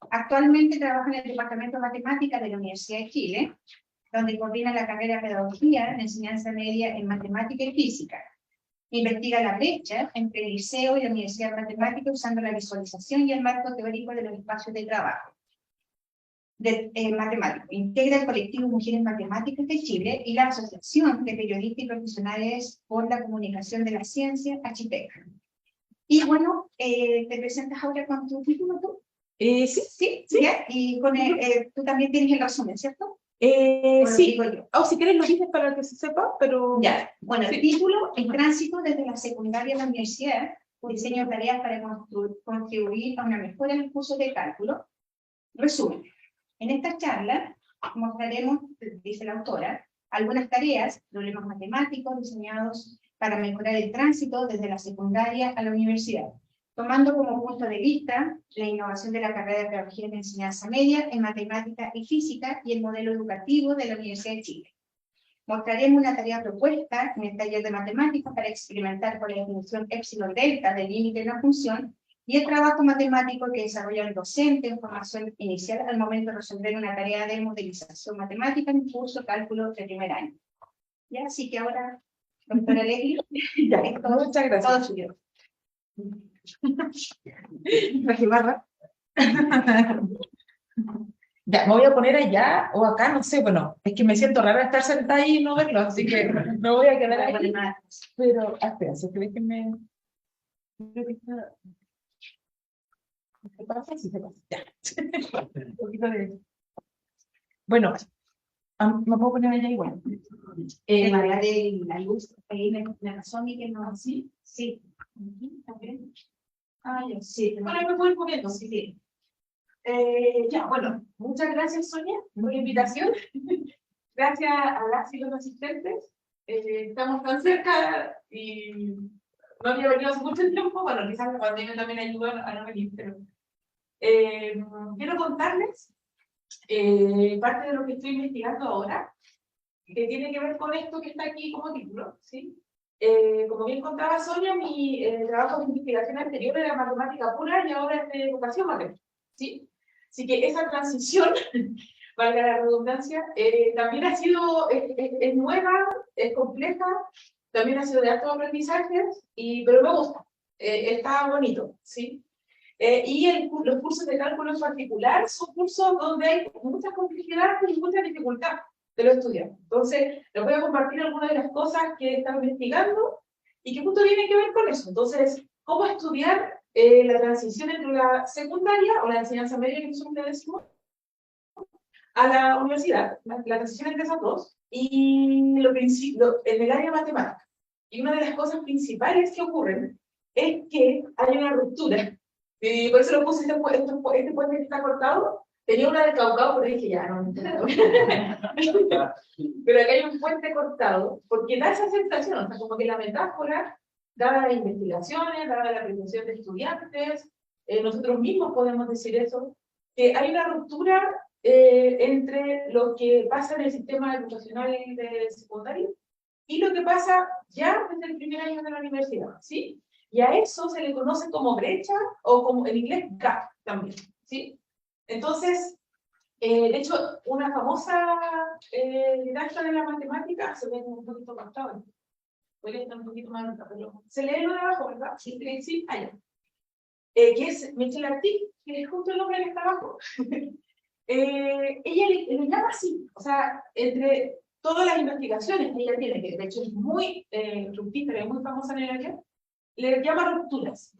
Actualmente trabaja en el Departamento de Matemáticas de la Universidad de Chile, donde coordina la carrera de Pedagogía en Enseñanza Media en Matemática y Física. Investiga la brecha entre el liceo y la Universidad de Matemática usando la visualización y el marco teórico de los espacios de trabajo. Matemático. Integra el colectivo Mujeres Matemáticas de Chile y la Asociación de Periodistas y Profesionales por la Comunicación de la Ciencia, ACHIPEC. Y bueno, ¿te presentas ahora con tu título tú? Sí. ¿Ya? Y con tú también tienes el resumen, ¿cierto? Sí, o si quieres lo dices para que se sepa, pero... Ya, bueno, sí. El título, el tránsito desde la secundaria a la universidad, diseño de tareas para contribuir a una mejora en el curso de cálculo. Resumen, en esta charla mostraremos, dice la autora, algunas tareas, problemas matemáticos diseñados para mejorar el tránsito desde la secundaria a la universidad, tomando como punto de vista la innovación de la carrera de Pedagogía en Enseñanza Media en Matemática y Física y el modelo educativo de la Universidad de Chile. Mostraremos una tarea propuesta en el taller de matemáticas para experimentar con la definición epsilon delta del límite de una función y el trabajo matemático que desarrolla el docente en formación inicial al momento de resolver una tarea de modelización matemática en un curso cálculo de primer año. ¿Ya? Así que ahora, doctora Leslie, muchas gracias. Todo suyo. Ya, me voy a poner allá o acá, no sé, bueno, es que me siento rara estar sentada ahí y no verlo, así que me voy a quedar ahí. Pero, espera, si crees que me... Creo que está... ¿Se pasa? Sí, se pasa. Ya. Un poquito de... Bueno, me puedo poner allá igual. La luz, ahí la razón y que no así. Sí. También. Ah, ya, sí. Bueno, me puedo ir poniendo, sí, sí. Ya, bueno, muchas gracias, Sonia, por la invitación. Gracias a las y los asistentes. Estamos tan cerca y no había venido hace mucho tiempo. Bueno, quizás la pandemia también ayudó a no venir, pero quiero contarles parte de lo que estoy investigando ahora, que tiene que ver con esto que está aquí como título, ¿sí? Como bien contaba Sonia, mi trabajo de investigación anterior era matemática pura y ahora es de educación matemática, ¿sí? Así que esa transición, valga la redundancia, también ha sido, es nueva, es compleja, también ha sido de altos aprendizajes, pero me gusta, está bonito, ¿sí? Y los cursos de cálculo en particular son cursos donde hay mucha complejidad y mucha dificultad de los estudiantes. Entonces, les voy a compartir algunas de las cosas que he estado investigando y que justo tienen que ver con eso. Entonces, cómo estudiar la transición entre la secundaria o la enseñanza media, que nosotros le decimos, a la universidad, la transición entre esas dos, y en el área matemática. Y una de las cosas principales que ocurren es que hay una ruptura. Y por eso lo puse este puente que está cortado. Tenía una de Caucao, pero dije, ya, no. Pero acá hay un puente cortado, porque da esa sensación, o sea, como que la metáfora, dada las investigaciones, dada la presencia de estudiantes, nosotros mismos podemos decir eso, que hay una ruptura entre lo que pasa en el sistema educacional de secundaria y lo que pasa ya desde el primer año de la universidad, ¿sí? Y a eso se le conoce como brecha o como en inglés gap también, ¿sí? Entonces, de hecho, una famosa didacta de la matemática, se ve un poquito cortado, podría estar un poquito más, pero se lee lo de abajo, ¿verdad? Sí, sí, allá. Que es Michelle Artic, que es justo el nombre que está abajo. Ella le llama así, o sea, entre todas las investigaciones que ella tiene, que de hecho es muy fructífera y muy famosa en el área, le llama rupturas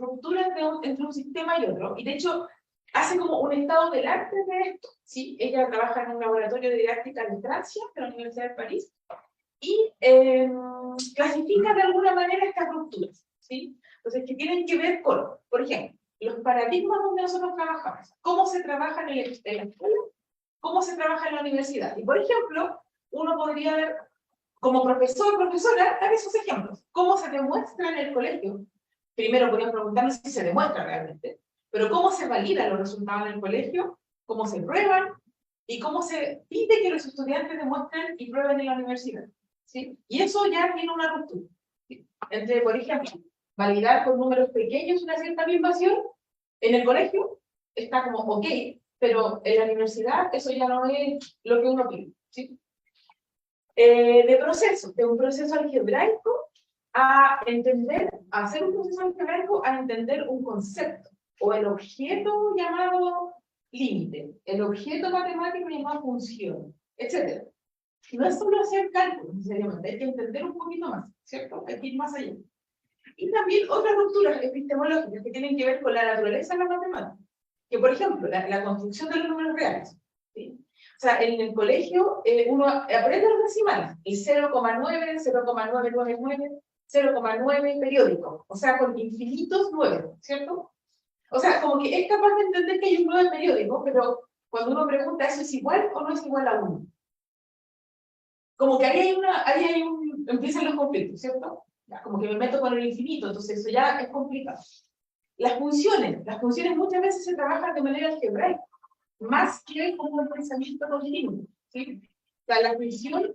entre un sistema y otro, y de hecho hace como un estado del arte de esto, ¿sí? Ella trabaja en un laboratorio de didáctica de Francia, de la Universidad de París, y clasifica de alguna manera estas rupturas, ¿sí? Entonces, que tienen que ver con, por ejemplo, los paradigmas donde nosotros trabajamos, cómo se trabaja en la escuela, cómo se trabaja en la universidad. Y, por ejemplo, uno podría ver, como profesor, profesora, dar esos ejemplos. ¿Cómo se demuestra en el colegio? Primero podríamos preguntarnos si se demuestra realmente, pero ¿cómo se validan los resultados en el colegio? ¿Cómo se prueban? ¿Y cómo se pide que los estudiantes demuestren y prueben en la universidad? ¿Sí? Y eso ya tiene una ruptura, ¿sí? Entre, por ejemplo, validar con números pequeños una cierta afirmación en el colegio está como ok, pero en la universidad eso ya no es lo que uno pide, ¿sí? De proceso, de un proceso algebraico a entender, a hacer un proceso algebraico a entender un concepto, o el objeto llamado límite, el objeto matemático llamado función, etc. No es solo hacer cálculos, necesariamente, hay que entender un poquito más, ¿cierto? Hay que ir más allá. Y también otras rupturas epistemológicas que tienen que ver con la naturaleza de la matemática, que por ejemplo, la construcción de los números reales, ¿sí? O sea, en el colegio uno aprende los decimales, el 0,9, 0,999, 0,9 periódico, o sea, con infinitos 9, ¿cierto? O sea, como que es capaz de entender que hay un 9 periódico, pero cuando uno pregunta, ¿eso es igual o no es igual a 1? Como que empiezan los conflictos, ¿cierto? Ya, como que me meto con el infinito, entonces eso ya es complicado. Las funciones muchas veces se trabajan de manera algebraica, más que como un pensamiento continuo, ¿sí? O sea, la función,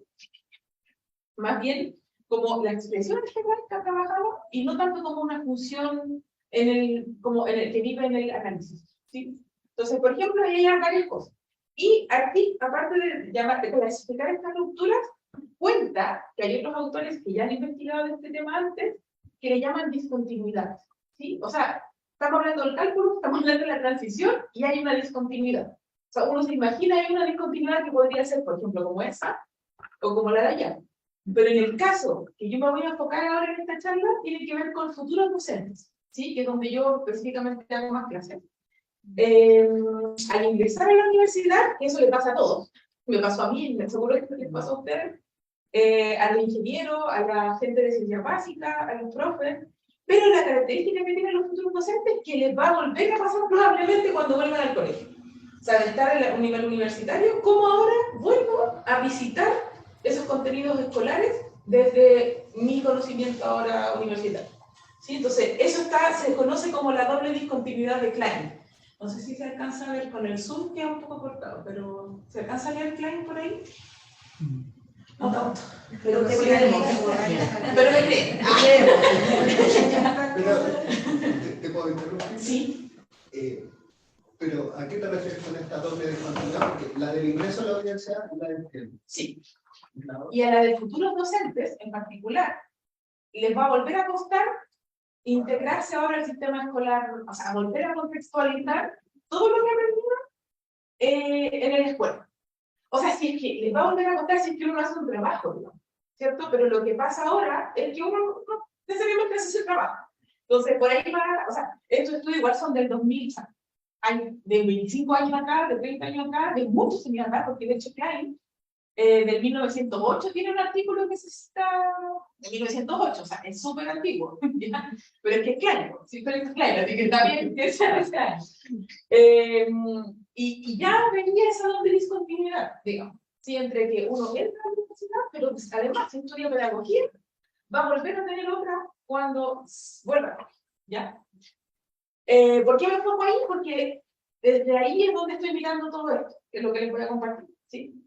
más bien como la expresión algebraica trabajada, y no tanto como una función como en el que vive en el análisis, ¿sí? Entonces, por ejemplo, ahí hay varias cosas. Y aquí, aparte de clasificar estas rupturas, cuenta que hay otros autores que ya han investigado este tema antes, que le llaman discontinuidad, ¿sí? O sea, estamos hablando del cálculo, estamos hablando de la transición, y hay una discontinuidad. O sea, uno se imagina hay una discontinuidad que podría ser, por ejemplo, como esa, o como la de allá. Pero en el caso que yo me voy a enfocar ahora en esta charla, tiene que ver con futuros docentes, ¿sí? Que es donde yo específicamente hago más clases. Al ingresar a la universidad, eso le pasa a todos, me pasó a mí, seguro que les pasó a ustedes, a los ingenieros, a la gente de ciencia básica, a los profes, pero la característica que tienen los futuros docentes es que les va a volver a pasar probablemente cuando vuelvan al colegio. O sea, de estar en un nivel universitario, como ahora vuelvo a visitar esos contenidos escolares desde mi conocimiento ahora universitario. ¿Sí? Entonces, eso se conoce como la doble discontinuidad de Klein. No sé si se alcanza a ver con el zoom, queda un poco cortado, pero ¿se alcanza a leer Klein por ahí? No tanto. Pero me creen. Pero me creen. ¿Te puedo interrumpir? Sí. Pero ¿a qué te refieres con esta doble discontinuidad? Porque la del ingreso a la universidad y la del tiempo. Sí. Y a la de futuros docentes, en particular, les va a volver a costar integrarse ahora al sistema escolar, o sea, volver a contextualizar todo lo que aprendieron en la escuela. O sea, si es que les va a volver a costar si es que uno hace un trabajo, ¿no? ¿Cierto? Pero lo que pasa ahora es que uno no necesariamente hace ese trabajo. Entonces, por ahí va, o sea, estos estudios igual son del 2000, o sea, hay de 25 años acá, de 30 años acá, de muchos años acá, porque de hecho Klein, del 1908 tiene un artículo que se está de 1908, o sea, es súper antiguo, ¿ya? Pero es que es claro, sí, pero es claro, así que está bien que sea ese año. Y ya venía esa doble discontinuidad, digamos, ¿sí? Entre que uno entra a la universidad, pero pues, además si estudia pedagogía, va a volver a tener otra cuando vuelva, ¿ya? ¿Por qué me pongo ahí? Porque desde ahí es donde estoy mirando todo esto, que es lo que les voy a compartir, ¿sí?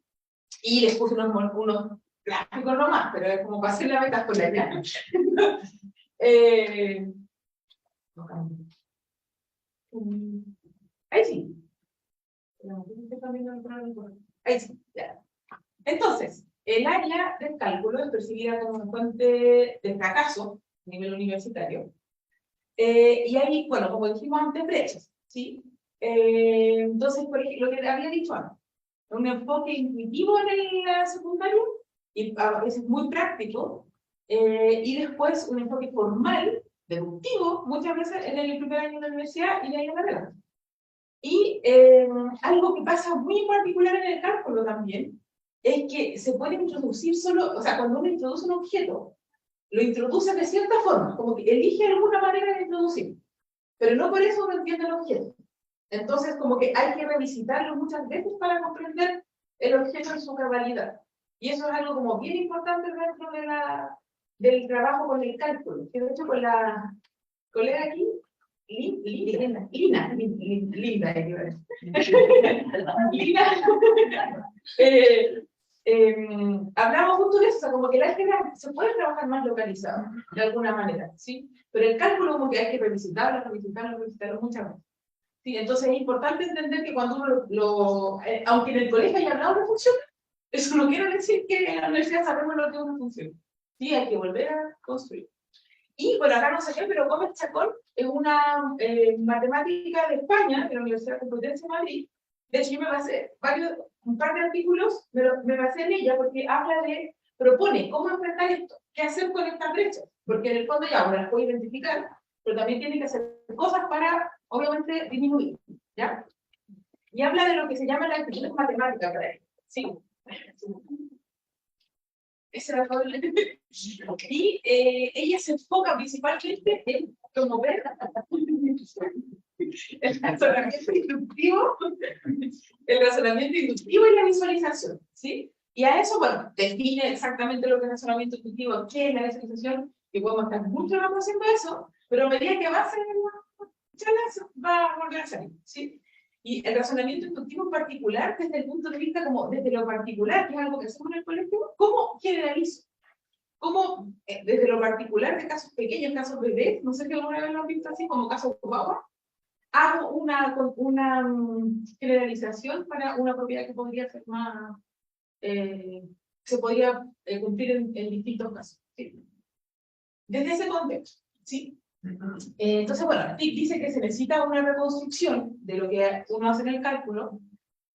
Y les puse unos gráficos nomás, pero es como para hacer la metáfora ya. Ahí sí. Ahí sí, ya. Entonces, el área del cálculo es percibida como una fuente de fracaso a nivel universitario. Y hay, bueno, como dijimos antes, brechas, ¿sí? Entonces, por ejemplo, lo que había dicho antes, un enfoque intuitivo en la secundaria, y a veces muy práctico, y después un enfoque formal, deductivo, muchas veces en el primer año de la universidad y de ahí en adelante. Y algo que pasa muy particular en el cálculo también, es que se puede introducir solo, o sea, cuando uno introduce un objeto, lo introduce de cierta forma, como que elige alguna manera de introducir, pero no por eso uno entiende el objeto. Entonces, como que hay que revisitarlo muchas veces para comprender el objeto en su cabalidad. Y eso es algo como bien importante dentro del trabajo con el cálculo. Que de hecho con la colega aquí, Lina, hablamos justo de eso, o sea, como que la álgebra se puede trabajar más localizado, de alguna manera, ¿sí? Pero el cálculo como que hay que revisitarlo muchas veces. ¿sí? Entonces es importante entender que cuando uno aunque en el colegio haya hablado de función, eso no quiere decir que en la universidad sabemos lo que es una función. Sí, hay que volver a construir. Y bueno, acá no sé qué, pero Gómez Chacón es una matemática de España, de la Universidad Complutense de Madrid. De hecho, yo me basé un par de artículos, me basé en ella porque propone cómo enfrentar esto, qué hacer con estas brechas, porque en el fondo ya uno las puede identificar, pero también tiene que hacer cosas para, obviamente, disminuir, ¿ya? Y habla de lo que se llama la actitud matemática para él. Sí. Ese era todo el... Y ella se enfoca principalmente en promover el razonamiento inductivo y la visualización, ¿sí? Y a eso, bueno, define exactamente lo que es razonamiento inductivo, qué es la visualización, que podemos estar mucho rato haciendo eso, pero a medida que avance la charla va a volver a salir, ¿sí? Y el razonamiento inductivo en particular, desde el punto de vista como desde lo particular, que es algo que hacemos en el colegio, ¿cómo generalizo? ¿Cómo desde lo particular de casos pequeños, casos bebés, no sé si alguna vez lo han visto así, como casos guagua, hago una generalización para una propiedad que podría ser más, se podría cumplir en distintos casos, ¿sí? Desde ese contexto, ¿sí? Entonces, bueno, TIC dice que se necesita una reconstrucción de lo que uno hace en el cálculo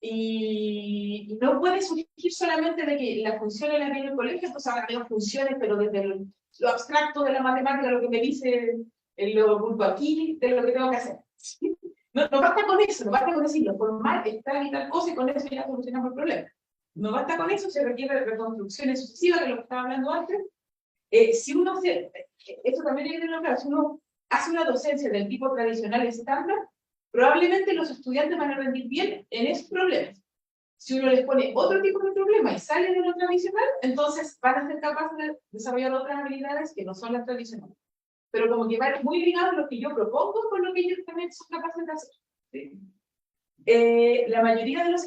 y no puede surgir solamente de que la función la viene en el colegio, entonces ahora tengo funciones, pero desde lo abstracto de la matemática, lo que me dice lo grupo aquí, de lo que tengo que hacer. ¿Sí? No basta con eso, no basta con decirlo, formar tal y tal cosa y con eso ya solucionamos el problema. No basta con eso, se requiere reconstrucciones sucesivas, de lo que estaba hablando antes. Si uno esto también hay que tenerlo claro, si uno hace una docencia del tipo tradicional estándar, probablemente los estudiantes van a rendir bien en esos problemas. Si uno les pone otro tipo de problema y sale de lo tradicional, entonces van a ser capaces de desarrollar otras habilidades que no son las tradicionales. Pero como que va muy ligado a lo que yo propongo con lo que ellos también son capaces de hacer. ¿Sí? La mayoría de los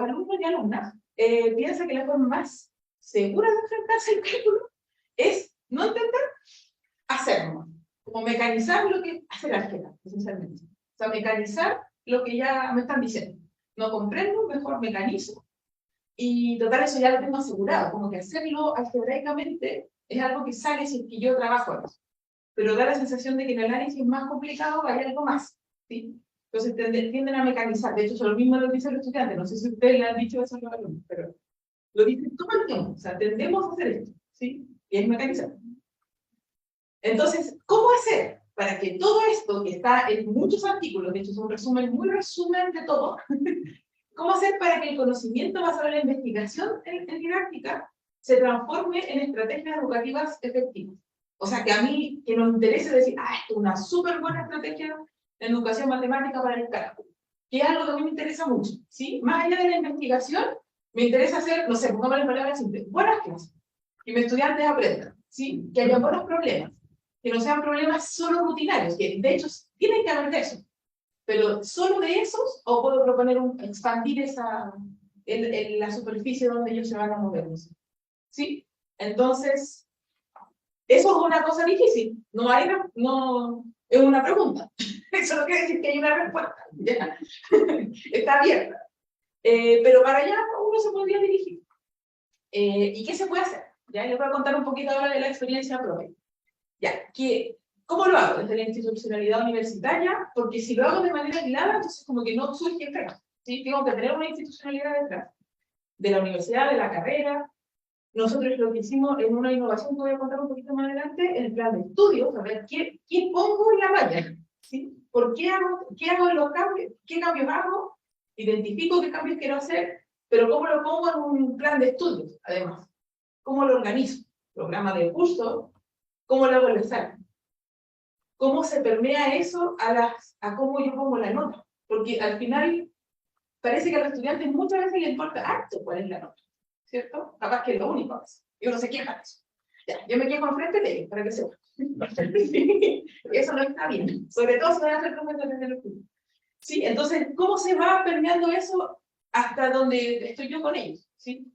alumnos y alumnas piensa que la forma más segura de enfrentarse al cálculo es no intentar hacerlo, como mecanizar lo que hacer álgebra, esencialmente. O sea, mecanizar lo que ya me están diciendo. No comprendo, mejor mecanizo. Y total, eso ya lo tengo asegurado, como que hacerlo algebraicamente es algo que sale si es que yo trabajo en eso. Pero da la sensación de que en el análisis más complicado hay algo más, ¿sí? Entonces tienden a mecanizar. De hecho, eso lo mismo lo dicen los estudiantes. No sé si ustedes le han dicho eso a los alumnos, pero lo dicen todo el tiempo. O sea, tendemos a hacer esto, ¿sí? Y es mecanizar. Entonces, ¿cómo hacer para que todo esto que está en muchos artículos, de hecho es un resumen, muy resumen de todo, ¿cómo hacer para que el conocimiento basado en la investigación en didáctica se transforme en estrategias educativas efectivas? O sea, que a mí, que nos interese decir, esto es una súper buena estrategia en educación matemática para el cálculo, que es algo que a mí me interesa mucho, ¿sí? Más allá de la investigación, me interesa hacer, no sé, pongámosle palabras simples, buenas clases, que mis estudiantes aprendan, ¿sí? Que haya buenos problemas, que no sean problemas solo rutinarios, que de hecho tienen que haber de eso, pero solo de esos, o puedo proponer expandir la superficie donde ellos se van a mover, ¿sí? Entonces, eso es una cosa difícil, no es una pregunta, eso no quiere decir que hay una respuesta, ¿ya? Está abierta, pero para allá uno se podría dirigir. ¿Y qué se puede hacer? Ya les voy a contar un poquito ahora de la experiencia propia. Ya, ¿cómo lo hago? Desde la institucionalidad universitaria, porque si lo hago de manera aislada, entonces como que no surge detrás, ¿sí? Tengo que tener una institucionalidad detrás, de la universidad, de la carrera. Nosotros lo que hicimos en una innovación que voy a contar un poquito más adelante, en el plan de estudios, a ver qué pongo en la malla, ¿sí? ¿Por qué hago los cambios? ¿Qué cambios hago? Identifico qué cambios quiero hacer, pero ¿cómo lo pongo en un plan de estudios, además? ¿Cómo lo organizo? Programa de curso, ¿cómo lo hago el examen? ¿Cómo se permea eso a cómo yo pongo la nota? Porque al final parece que a los estudiantes muchas veces les importa harto cuál es la nota, ¿cierto? Capaz que es lo único. Y uno se queja de eso. Ya, yo me quejo enfrente de ellos, para que sepan. Eso no está bien. Sobre todo si van a hacer profesores de los estudios. ¿Sí? Entonces, ¿cómo se va permeando eso hasta donde estoy yo con ellos? ¿Sí?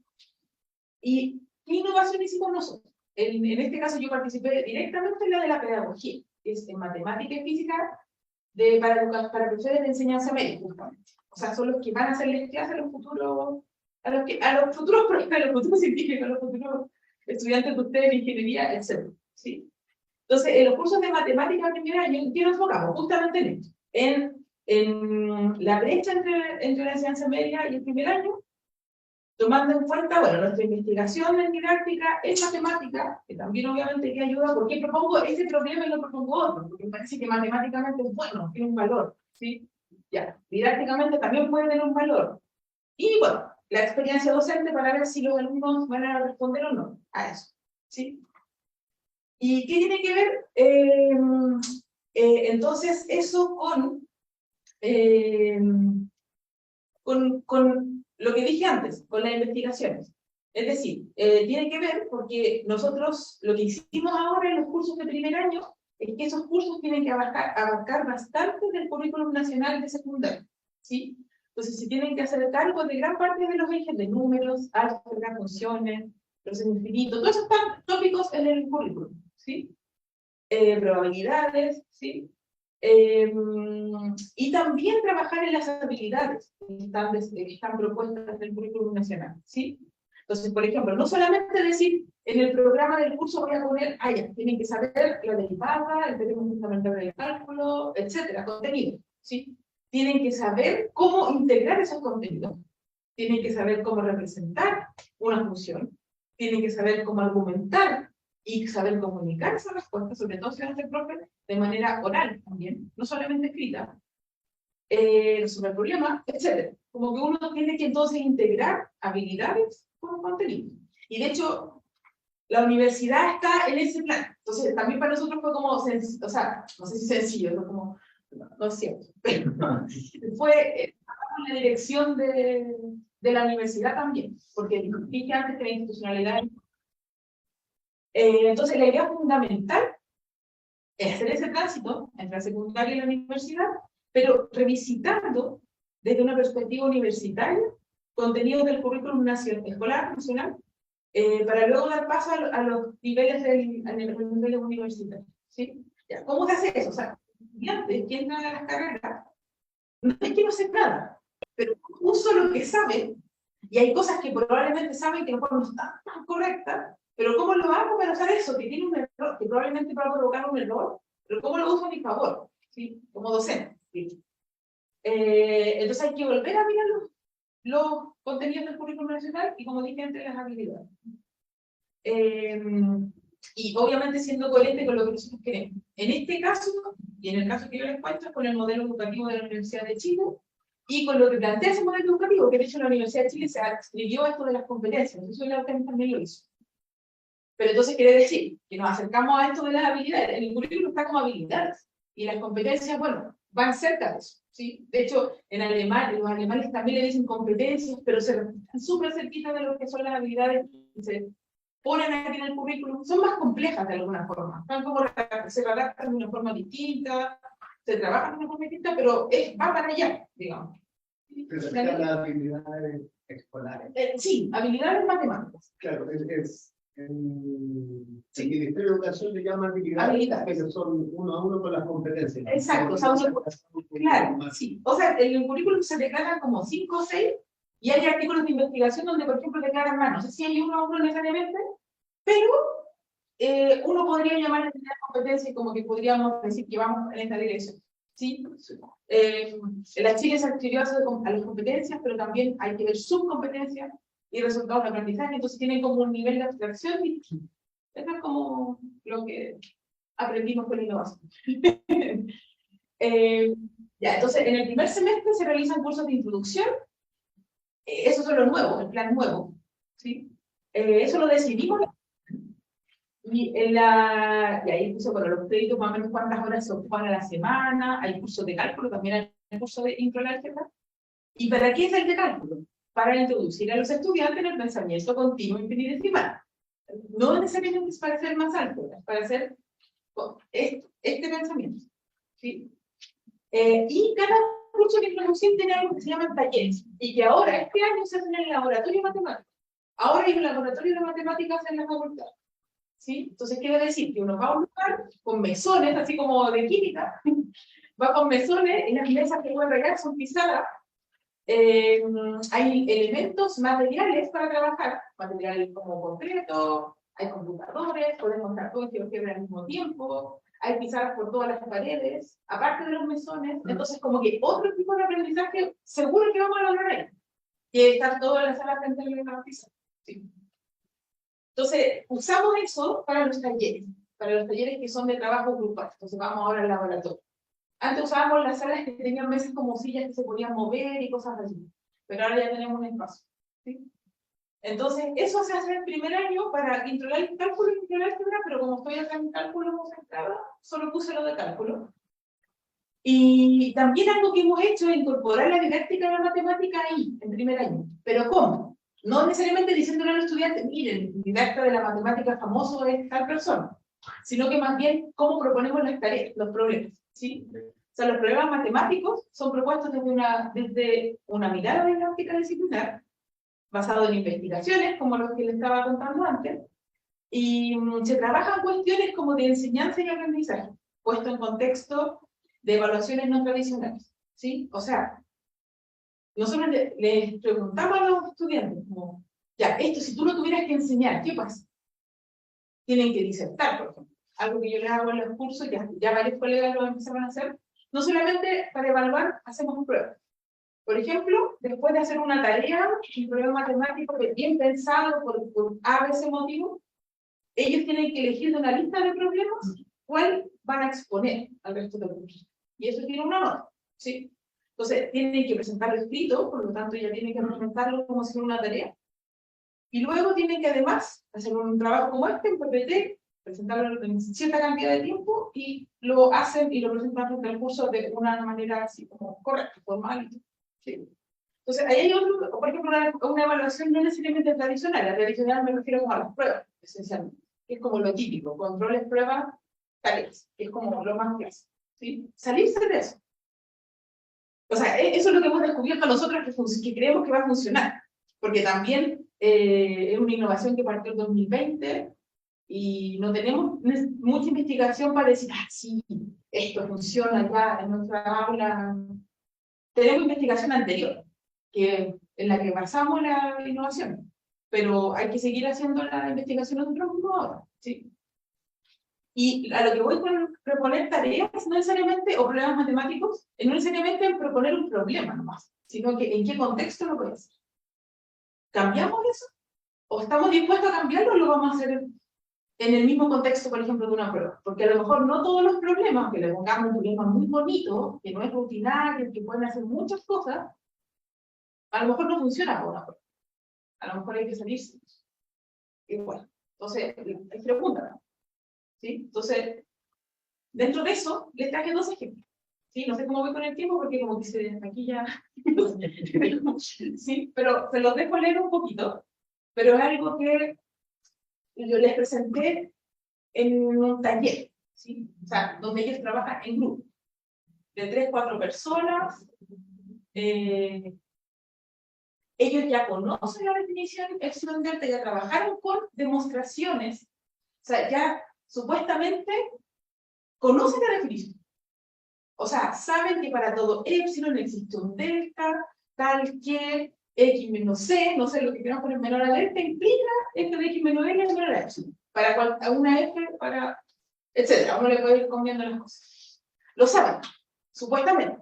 ¿Y qué innovación hicimos nosotros? En este caso yo participé directamente en la de la pedagogía, que es en matemática y física, para profesores de enseñanza media, justamente. O sea, son los que van a hacerles clases a los futuros, a los futuros científicos, a los futuros estudiantes de ustedes de ingeniería, etc. ¿Sí? Entonces, en los cursos de matemáticas de primer año, ¿qué nos enfocamos? Justamente en esto, en la brecha entre la enseñanza media y el primer año, tomando en cuenta, bueno, nuestra investigación en didáctica es matemática, que también obviamente que ayuda, porque propongo ese problema y no propongo otro, porque me parece que matemáticamente es bueno, tiene un valor, ¿sí? Ya, didácticamente también puede tener un valor. Y bueno, la experiencia docente para ver si los alumnos van a responder o no a eso, ¿sí? ¿Y qué tiene que ver? Entonces, eso con lo que dije antes, con las investigaciones. Es decir, tiene que ver porque nosotros lo que hicimos ahora en los cursos de primer año es que esos cursos tienen que abarcar bastante del currículum nacional de secundaria, ¿sí? Entonces se tienen que hacer cargo de gran parte de los ejes de números, álgebra, funciones, procesos infinitos, todos esos tópicos en el currículum, ¿sí? Probabilidades, ¿sí? Y también trabajar en las habilidades que están propuestas en el currículum nacional, ¿sí? Entonces, por ejemplo, no solamente decir, en el programa del curso voy a poner, ya, tienen que saber la derivada, el teorema fundamental del cálculo, etcétera, contenido, ¿sí? Tienen que saber cómo integrar esos contenidos, tienen que saber cómo representar una función, tienen que saber cómo argumentar y saber comunicar esa respuesta, sobre todo si van a ser profe, de manera oral también, no solamente escrita, resolver problemas, etc. Como que uno tiene que entonces integrar habilidades con contenido. Y de hecho, la universidad está en ese plan. Entonces, también para nosotros fue como, o sea, no sé si sencillo, fue como, no es cierto, pero fue en la dirección de la universidad también, porque dije antes que la institucionalidad. Entonces, la idea fundamental es hacer ese tránsito entre la secundaria y la universidad, pero revisitando desde una perspectiva universitaria contenidos del currículum escolar nacional, para luego dar paso a los niveles nivel universitario, ¿sí? Ya, ¿cómo se hace eso? O sea, estudiantes que entran a las carreras, no es que no sepan nada, pero uso lo que saben, y hay cosas que probablemente saben que no están tan correctas, pero ¿cómo lo hago para usar eso? Que tiene un error, que probablemente va a provocar un error, pero ¿cómo lo uso a mi favor? ¿Sí? Como docente. ¿Sí? Entonces hay que volver a mirar los contenidos del currículum nacional y, como dije antes, las habilidades. Y obviamente siendo coherente con lo que nosotros queremos. En este caso, y en el caso que yo les cuento, con el modelo educativo de la Universidad de Chile, y con lo que plantea ese modelo educativo, que de hecho la Universidad de Chile se adscribió a esto de las competencias, eso la UTEM también lo hizo. Pero entonces quiere decir que nos acercamos a esto de las habilidades. En el currículum está como habilidades, y las competencias, bueno, van cerca de eso, ¿sí? De hecho, en alemán, los alemanes también le dicen competencias, pero se están súper cerquitas de lo que son las habilidades que se ponen aquí en el currículum. Son más complejas de alguna forma, están como se redactan de una forma distinta, se trabajan de una forma distinta, pero va para allá, digamos. Pero se las habilidades escolares. Sí, habilidades matemáticas. Claro, el Ministerio de Educación le llama habilidades, pero son uno a uno con las competencias. Exacto, o sea, claro, sí. O sea, en el currículum se declaran como 5 o 6, y hay artículos de investigación donde, por ejemplo, declaran más. No sé si hay uno a uno necesariamente, pero uno podría llamar a tener competencias como que podríamos decir que vamos en esta dirección. ¿Sí? La Chile se adscribió a las competencias, pero también hay que ver subcompetencias y resultados de aprendizaje, entonces tienen como un nivel de abstracción distinto. Eso es como lo que aprendimos con la innovación. Ya, entonces, en el primer semestre se realizan cursos de introducción. Esos son los nuevos, el plan nuevo. ¿Sí? Eso lo decidimos. Y ahí puse, bueno, los créditos más o menos cuántas horas se ocupan a la semana. Hay cursos de cálculo, también hay cursos de intro al álgebra. ¿Y para qué es el de cálculo? Para introducir a los estudiantes en el pensamiento continuo infinitesimal. No necesariamente es para hacer más álgebra, es para hacer este pensamiento. ¿Sí? Y cada curso de introducción tiene algo que se llama talleres, y que ahora, este año, se hacen en el laboratorio de matemáticas. Ahora hay un laboratorio de matemáticas en la facultad. ¿Sí? Entonces quiere decir que uno va a un lugar con mesones, así como de química, va con mesones, y las mesas que voy a regar son pisadas. Hay elementos materiales para trabajar, materiales como concreto, hay computadores, podemos estar todos y al mismo tiempo, hay pizarras por todas las paredes, aparte de los mesones, entonces como que otro tipo de aprendizaje seguro que vamos a lograr ahí, que estar todo en la sala frente a la pizarra. Sí. Entonces, usamos eso para los talleres que son de trabajo grupal. Entonces vamos ahora al laboratorio. Antes usábamos las salas que tenían mesas como sillas que se podían mover y cosas así, pero ahora ya tenemos un espacio. ¿Sí? Entonces, eso se hace en el primer año para introducir el cálculo y introducir el álgebra, pero como estoy acá en cálculo concentrada, solo puse lo de cálculo. Y también algo que hemos hecho es incorporar la didáctica de la matemática ahí, en primer año. ¿Pero cómo? No necesariamente diciéndole a los estudiantes, miren, el didacta de la matemática famoso es tal persona, sino que más bien cómo proponemos las tareas, los problemas. ¿Sí? O sea, los problemas matemáticos son propuestos desde una mirada didáctica disciplinar, basado en investigaciones, como los que les estaba contando antes, y se trabajan cuestiones como de enseñanza y aprendizaje, puesto en contexto de evaluaciones no tradicionales. ¿Sí? O sea, nosotros les preguntamos a los estudiantes, como, ya, esto si tú lo tuvieras que enseñar, ¿qué pasa? Tienen que disertar, por ejemplo. Algo que yo les hago en los cursos, ya varios colegas lo empezaron a hacer. No solamente para evaluar, hacemos un prueba. Por ejemplo, después de hacer una tarea, un problema matemático bien pensado por A, B, C motivo, ellos tienen que elegir de una lista de problemas cuál van a exponer al resto del curso. Y eso tiene una nota, ¿sí? Entonces, tienen que presentarlo escrito, por lo tanto, ya tienen que presentarlo como si fuera una tarea. Y luego tienen que, además, hacer un trabajo como este, en PPT, presentarlo en cierta cantidad de tiempo, y lo hacen y lo presentan frente al curso de una manera así como correcta, formal. ¿Sí? Entonces, ahí hay otro, por ejemplo, una evaluación no necesariamente tradicional. La tradicional me refiero como a las pruebas, esencialmente. Que es como lo típico, controles, pruebas, tareas, que es como lo más clásico. ¿Sí? Salirse de eso. O sea, eso es lo que hemos descubierto nosotros que creemos que va a funcionar. Porque también es una innovación que partió en 2020 y no tenemos mucha investigación para decir, ah, sí, esto funciona ya en nuestra aula. Tenemos investigación anterior, en la que basamos la innovación, pero hay que seguir haciendo la investigación nosotros mismos ahora. ¿Sí? Y a lo que voy con proponer tareas, no necesariamente, o problemas matemáticos, no necesariamente en proponer un problema nomás, sino que en qué contexto lo puedes hacer. ¿Cambiamos eso? ¿O estamos dispuestos a cambiarlo o lo vamos a hacer en el mismo contexto, por ejemplo, de una prueba? Porque a lo mejor no todos los problemas, que le pongamos un problema muy bonito, que no es rutinario, que pueden hacer muchas cosas, a lo mejor no funciona para una prueba. A lo mejor hay que salirse. Igual. Entonces, hay preguntas. ¿Sí? Entonces, dentro de eso, les traje dos ejemplos. ¿Sí? No sé cómo voy con el tiempo, porque como que aquí ya... ¿Sí? Pero se los dejo leer un poquito. Pero es algo que yo les presenté en un taller, ¿sí? O sea, donde ellos trabajan en grupo, de 3, 4 personas. Ellos ya conocen la definición epsilon delta, ya trabajaron con demostraciones, o sea, ya supuestamente conocen la definición. O sea, saben que para todo epsilon existe un delta, tal que x menos c, no sé, lo que queramos poner menor a delta, implica f de x menos l menor a epsilon. Para una f, para etcétera. Uno le puede ir cambiando las cosas. Lo saben, supuestamente.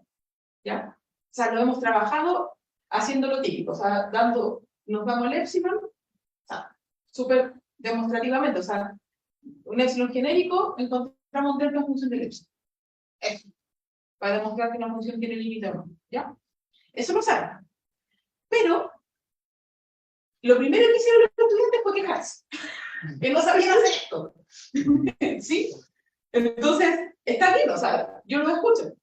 ¿Ya? O sea, lo hemos trabajado haciendo lo típico, o sea, nos damos el epsilon, o sea, súper demostrativamente, o sea, un epsilon genérico, encontramos un delta en función del epsilon. Eso, para demostrar que una función tiene límite o no, ¿ya? Eso lo saben. Pero, lo primero que hicieron los estudiantes fue quejarse, que no sabían hacer esto. ¿Sí? Entonces, está bien, o sea, yo lo escucho.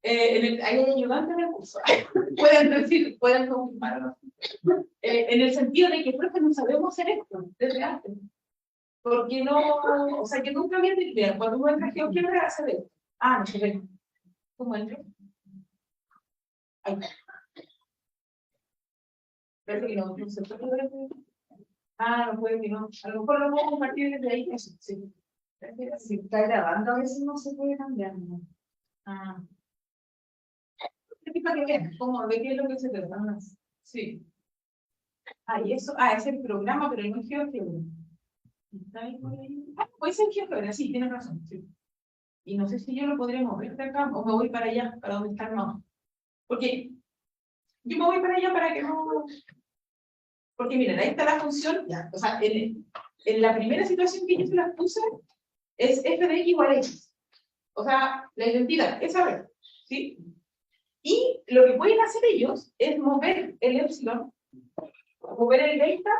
Hay ayudantes en el curso. Pueden decir, pueden confirmarlo. En el sentido de que, profe, no sabemos hacer esto desde antes. Porque no, o sea, que nunca había tenido. Cuando uno entra a GeoGebra, hace esto. Ah, no se ve. ¿Cómo entro? Ahí está. Parece que no se puede ver. Ah, no puede que no. A lo mejor lo puedo compartir desde ahí. Eso, sí. Si está grabando, a veces no se puede cambiar, ¿no? Ah. Aquí para que vean cómo, de qué es lo que se trata. Sí. Y eso, es el programa, pero no es GeoGebra. ¿Está ahí por ahí? Puede ser GeoGebra, sí, tienes razón. Sí. Y no sé si yo lo podré mover de acá o me voy para allá, para donde está el mouse. Porque yo me voy para allá para que no. Porque miren, ahí está la función, ya, o sea, en la primera situación que yo se las puse, es f de x igual a x. O sea, la identidad, esa vez, ¿sí? Y lo que pueden hacer ellos es mover el epsilon, mover el delta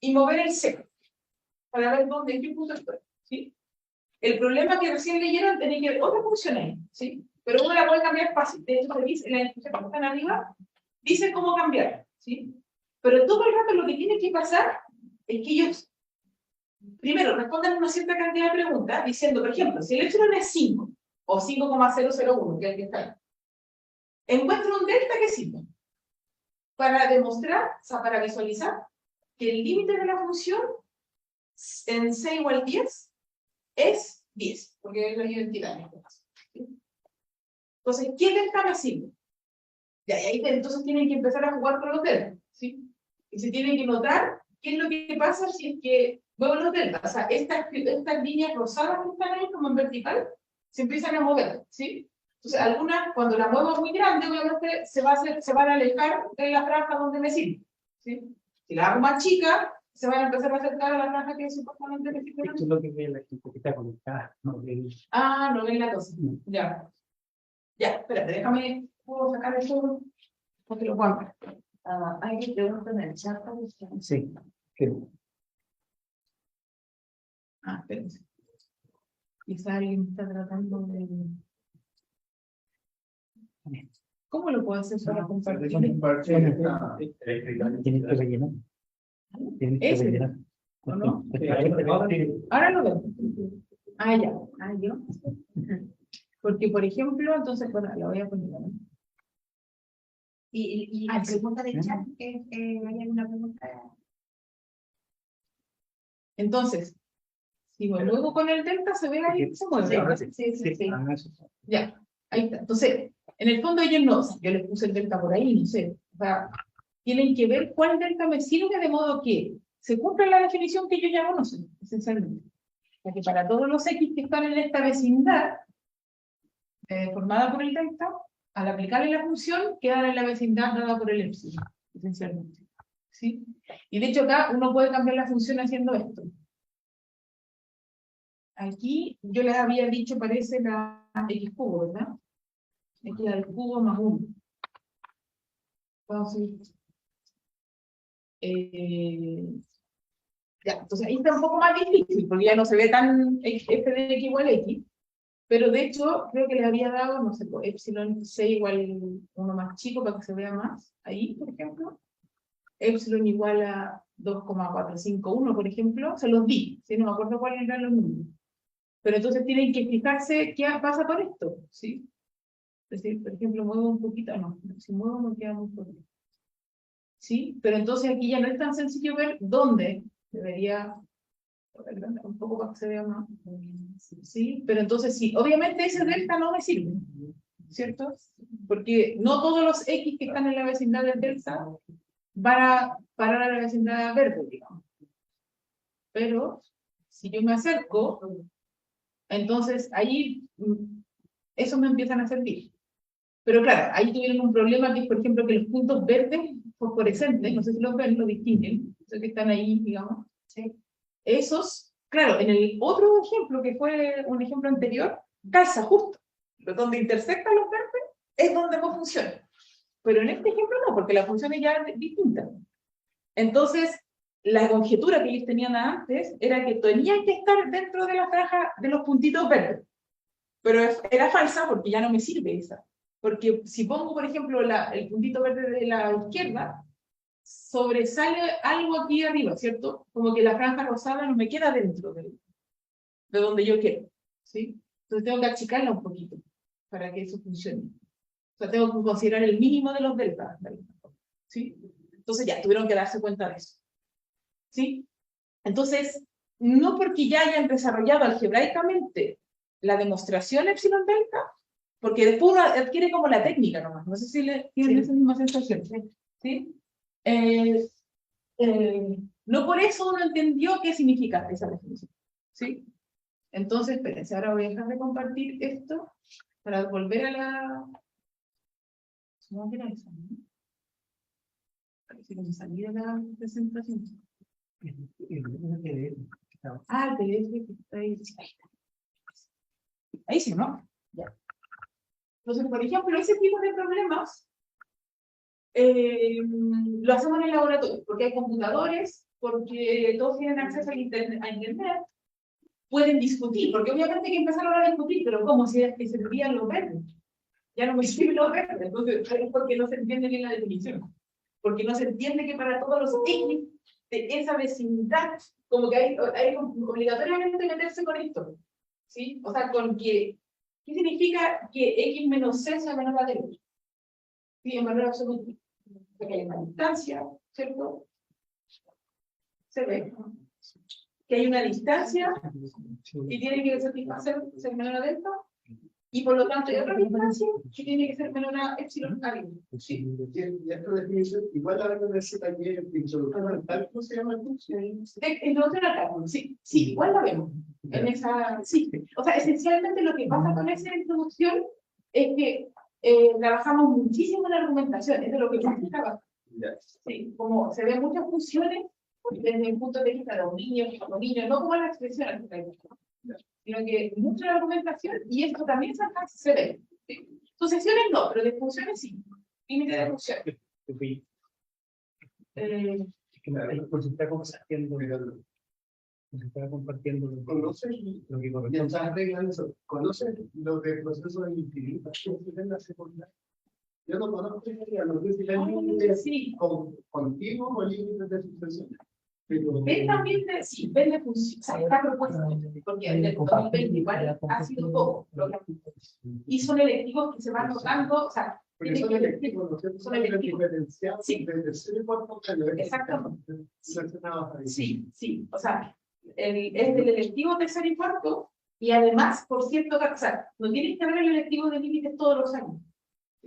y mover el c, para ver dónde, en qué punto estoy, ¿sí? El problema que recién leyeron tenía que ver otra función ahí, ¿sí? Pero uno la puede cambiar fácil. De hecho, en la instrucción que están arriba, dice cómo cambiar, ¿sí? Pero todo el rato lo que tiene que pasar es que ellos, primero, respondan una cierta cantidad de preguntas, diciendo, por ejemplo, si el epsilon es 5, o 5,001, que es el que está ahí, encuentro un delta que sirve para demostrar, o sea, para visualizar que el límite de la función en c igual a 10 es 10, porque es la identidad en este caso. ¿Sí? Entonces, ¿qué delta me sirve? Y ahí entonces tienen que empezar a jugar con los deltas, ¿sí? Y se tienen que notar qué es lo que pasa si es que muevo los deltas. O sea, estas líneas rosadas que están ahí como en vertical, se empiezan a mover, ¿sí? Entonces, algunas, cuando la muevo muy grande, obviamente se van a alejar de la franja donde me sirve, ¿sí? Si la hago más chica, se van a empezar a acercar a la franja que supuestamente me sirve. Esto es lo que ve la gente que está conectada. No ven. No ven la cosa. Ya. Ya, espérate, déjame, puedo sacar eso, porque lo guardo. Hay que preguntar en el chat. Sí. Que- Espérense. Quizá alguien está tratando de. ¿Cómo lo puedo hacer para compartir? Tienes que rellenar. Tienes que Ese, rellenar. ¿o no? Sí. Ahora lo veo. Ya. Yo. Porque, por ejemplo, entonces, bueno, la voy a poner. ¿No? Y la pregunta del chat, ¿hay alguna pregunta? Entonces, si me muevo con el delta, se ve ahí, se mueve. Sí. Ya, ahí está. Entonces, en el fondo ellos no, yo les puse el delta por ahí, no sé. O sea, tienen que ver cuál delta me sirve de modo que se cumpla la definición que ellos ya conocen, esencialmente. Porque para todos los X que están en esta vecindad, formada por el delta, al aplicarle la función, quedan en la vecindad dada por el epsilon, esencialmente. ¿Sí? Y de hecho acá uno puede cambiar la función haciendo esto. Aquí yo les había dicho, parece la x cubo, ¿verdad? Aquí al cubo más 1. Entonces, ya, entonces ahí está un poco más difícil, porque ya no se ve tan f de x igual a x, pero de hecho creo que les había dado, no sé, epsilon c igual uno más chico para que se vea más, ahí, por ejemplo, epsilon igual a 2,451, por ejemplo, se los di, ¿sí? No me acuerdo cuáles eran los números. Pero entonces tienen que fijarse qué pasa con esto, ¿sí? Es decir, por ejemplo, muevo un poquito, no, si muevo me queda muy poquito. ¿Sí? Pero entonces aquí ya no es tan sencillo ver dónde debería, un poco para que se vea más. ¿Sí? Pero entonces sí, obviamente ese delta no me sirve, ¿cierto? Porque no todos los X que están en la vecindad del delta van a parar a la vecindad verde, digamos. Pero si yo me acerco, entonces ahí eso me empiezan a servir. Pero claro, ahí tuvieron un problema que es, por ejemplo, que los puntos verdes fosforescentes, no sé si los ven, lo distinguen, o sea, que están ahí, digamos, ¿sí? Esos, claro, en el otro ejemplo, que fue un ejemplo anterior, calza justo. Donde intersectan los verdes es donde no funciona. Pero en este ejemplo no, porque la función es ya distinta. Entonces, la conjetura que ellos tenían antes era que tenían que estar dentro de la franja de los puntitos verdes. Pero era falsa porque ya no me sirve esa. Porque si pongo, por ejemplo, el puntito verde de la izquierda, sobresale algo aquí arriba, ¿cierto? Como que la franja rosada no me queda dentro de donde yo quiero, ¿sí? Entonces tengo que achicarla un poquito para que eso funcione. O sea, tengo que considerar el mínimo de los deltas, ¿sí? Entonces ya, tuvieron que darse cuenta de eso, ¿sí? Entonces, no porque ya hayan desarrollado algebraicamente la demostración epsilon delta, porque después uno adquiere como la técnica nomás, no sé si le tienen esa misma sensación, ¿sí? No por eso uno entendió qué significa esa definición, ¿sí? Entonces, espérense, ahora voy a dejar de compartir esto para volver a la... ¿Cómo era eso? ¿No? Parece que me salí de la presentación. Ah, el PDF que está ahí. Ahí sí, ¿no? Ya. Entonces, por ejemplo, ese tipo de problemas lo hacemos en el laboratorio, porque hay computadores, porque todos tienen acceso a internet, pueden discutir, porque obviamente hay que empezar ahora a discutir, pero ¿cómo? Si es que servían los verdes. Ya no me sirven los verdes, entonces es porque no se entiende bien la definición. Porque no se entiende que para todos los X de esa vecindad, como que hay obligatoriamente meterse con esto. ¿Sí? O sea, con que, ¿qué significa que X menos C sea menor a D? Sí, en valor absoluto. Porque hay una distancia, ¿cierto? Se ve que hay una distancia y tiene que satisfacer ser menor a delta, y por lo tanto hay otra distancia que tiene que ser menor a epsilon a delta. Sí, y esta definición, igual la ven en ese taller de introducción al cálculo, se llama el curso. Introducción al cálculo, sí, sí, igual la vemos. En esa, sí. O sea, esencialmente lo que pasa con esa introducción es que trabajamos muchísimo en la argumentación, es de lo que más se trabaja. Sí, como se ven muchas funciones desde el punto de vista de dominio, no como la expresión, sino que mucha argumentación, y esto también se ve. ¿Sí? Sucesiones no, pero de funciones sí. Límite de funciones. Pues está compartiendo, se está compartiendo ¿Conoces? lo que Mientras arreglan eso, ¿conoces lo de procesos infinitos que se ven en la secundaria? Yo no conozco, no sé si hay límites continuos o límites de sucesión. Ven también de, sí, ven de función, o sea, está propuesta, porque en el 2020 igual ha sido poco, y son electivos que se van rotando, o sea, porque son electivos, ¿no es cierto? Son electivos. Diferenciados Sí. de tercer y cuarto grado. Exactamente. Seleccionados ahí. Sí, sí, o sea, es del electivo tercer y cuarto, y además, por cierto, o sea, no tienes que ver el electivo de límites todos los años.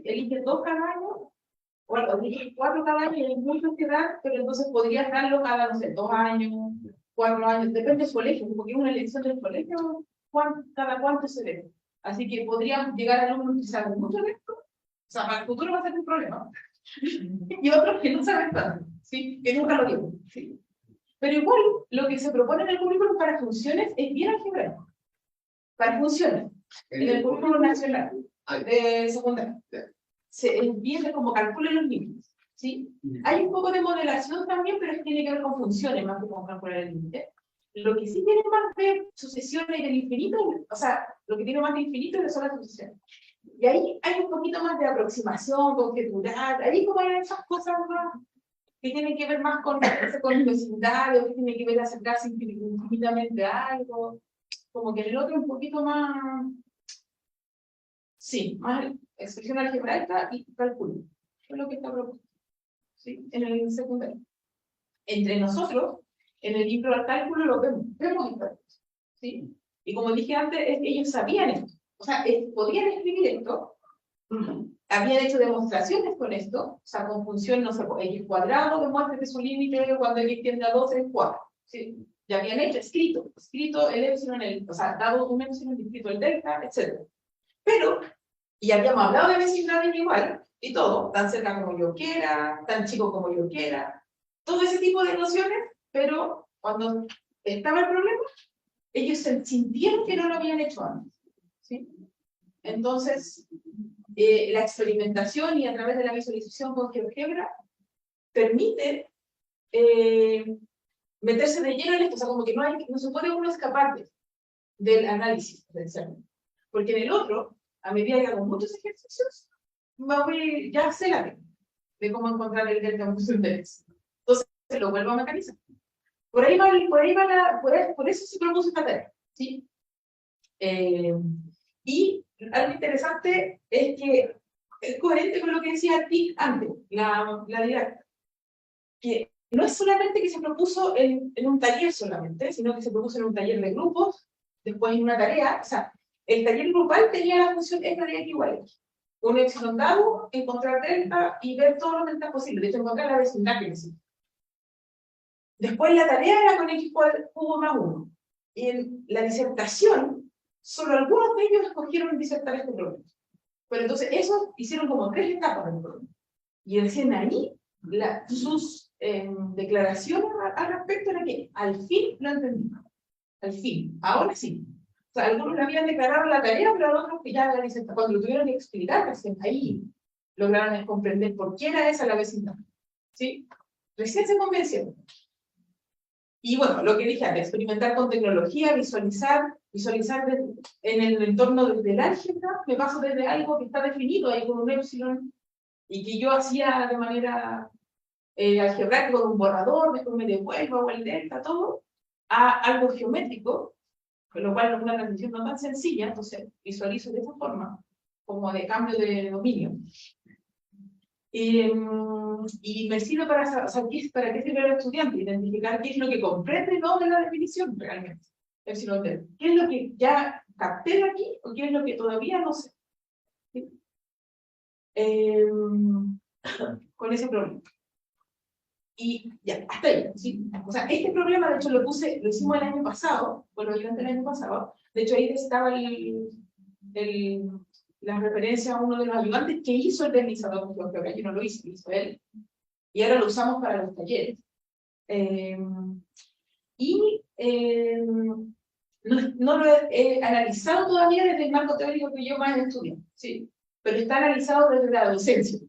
Eliges 2 cada año, o eliges 4 cada año, y hay muchos que dan, pero entonces podrías darlo cada, no sé, 2 años, 4 años, depende del colegio, porque es una elección del colegio, cada cuánto se ve. Así que podrían llegar a alumnos que saben mucho de esto, o sea, para el futuro va a ser un problema. Y otros que no saben tanto, ¿sí? Que nunca lo vieron, ¿sí? Pero igual, lo que se propone en el currículum para funciones es bien algebraico. Para funciones, en el currículum nacional, secundario, se entiende como calculen los límites, ¿sí? Hay un poco de modelación también, pero es que tiene que ver con funciones más que con calcular el límite. Lo que sí tiene más de sucesiones del infinito, o sea, lo que tiene más de infinito son las sucesiones. Y ahí hay un poquito más de aproximación, conjetural, ahí como hay esas cosas más que tienen que ver más con vecindario, que tienen que ver acercarse infinitamente a algo, como que en el otro un poquito más, sí, más expresión algebraica y cálculo. Es lo que está propuesto, ¿sí? En el secundario. Entre nosotros, en el libro al cálculo lo vemos diferentes, ¿sí? Y como dije antes, ellos sabían esto. O sea, podían escribir esto, habían hecho demostraciones con esto, o sea, con función, no sé, x cuadrado demuestra que su límite cuando x tiende a 12 es 4, ¿sí? Ya habían hecho, escrito el epsilon, o sea, dado un epsilon, escrito el delta, etc. Pero, y habíamos hablado de vecindades igual, y todo, tan cerca como yo quiera, tan chico como yo quiera, todo ese tipo de nociones, pero cuando estaba el problema, ellos sintieron que no lo habían hecho antes, ¿sí? Entonces, la experimentación y a través de la visualización con GeoGebra permite meterse de lleno en esto, o sea, como que no se puede uno escapar del análisis del CERN. Porque en el otro, a medida que hago muchos ejercicios, ya sé la técnica de cómo encontrar el delta en función de x. Entonces, lo vuelvo a mecanizar. Por eso se propuso esta tarea, ¿sí? Y algo interesante es que es coherente con lo que decía Tick antes, la didáctica. Que no es solamente que se propuso en un taller solamente, sino que se propuso en un taller de grupos, después en una tarea, o sea, El taller grupal tenía la función esta de igual. Un epsilon dado, encontrar delta y ver todos los deltas posibles. De hecho, encontrar la vecindad que necesito. Después la tarea era con x cubo más 1. Y en la disertación, solo algunos de ellos escogieron disertar este problema. Pero entonces, esos hicieron como 3 etapas del problema. Y recién ahí, sus declaraciones al respecto era que al fin lo entendí. Al fin, ahora sí. O sea, algunos lo habían declarado la tarea, pero otros que ya la disertación, cuando lo tuvieron que explicar, recién ahí lograron comprender por qué era esa la vecindad. ¿Sí? Recién se convencieron. Y bueno, lo que dije antes, experimentar con tecnología, visualizar en el entorno desde el álgebra, me paso desde algo que está definido ahí con un epsilon, y que yo hacía de manera algebraica con un borrador, después me devuelvo, hago el delta, todo, a algo geométrico, con lo cual es una transición no tan sencilla, entonces visualizo de esa forma, como de cambio de dominio. Y me sirve para qué sirve al estudiante, identificar qué es lo que comprende no de la definición realmente. Es decir, qué es lo que ya capté de aquí o qué es lo que todavía no sé. ¿Sí? Con ese problema. Y ya, hasta ahí. ¿Sí? O sea, este problema, de hecho, lo hicimos el año pasado, bueno, yo el año pasado, de hecho ahí estaba la referencia a uno de los ayudantes que hizo el deslizador, que yo no lo hice, lo hizo él, y ahora lo usamos para los talleres. No lo he analizado todavía desde el marco teórico que yo más estudié, ¿sí? Pero está analizado desde la docencia,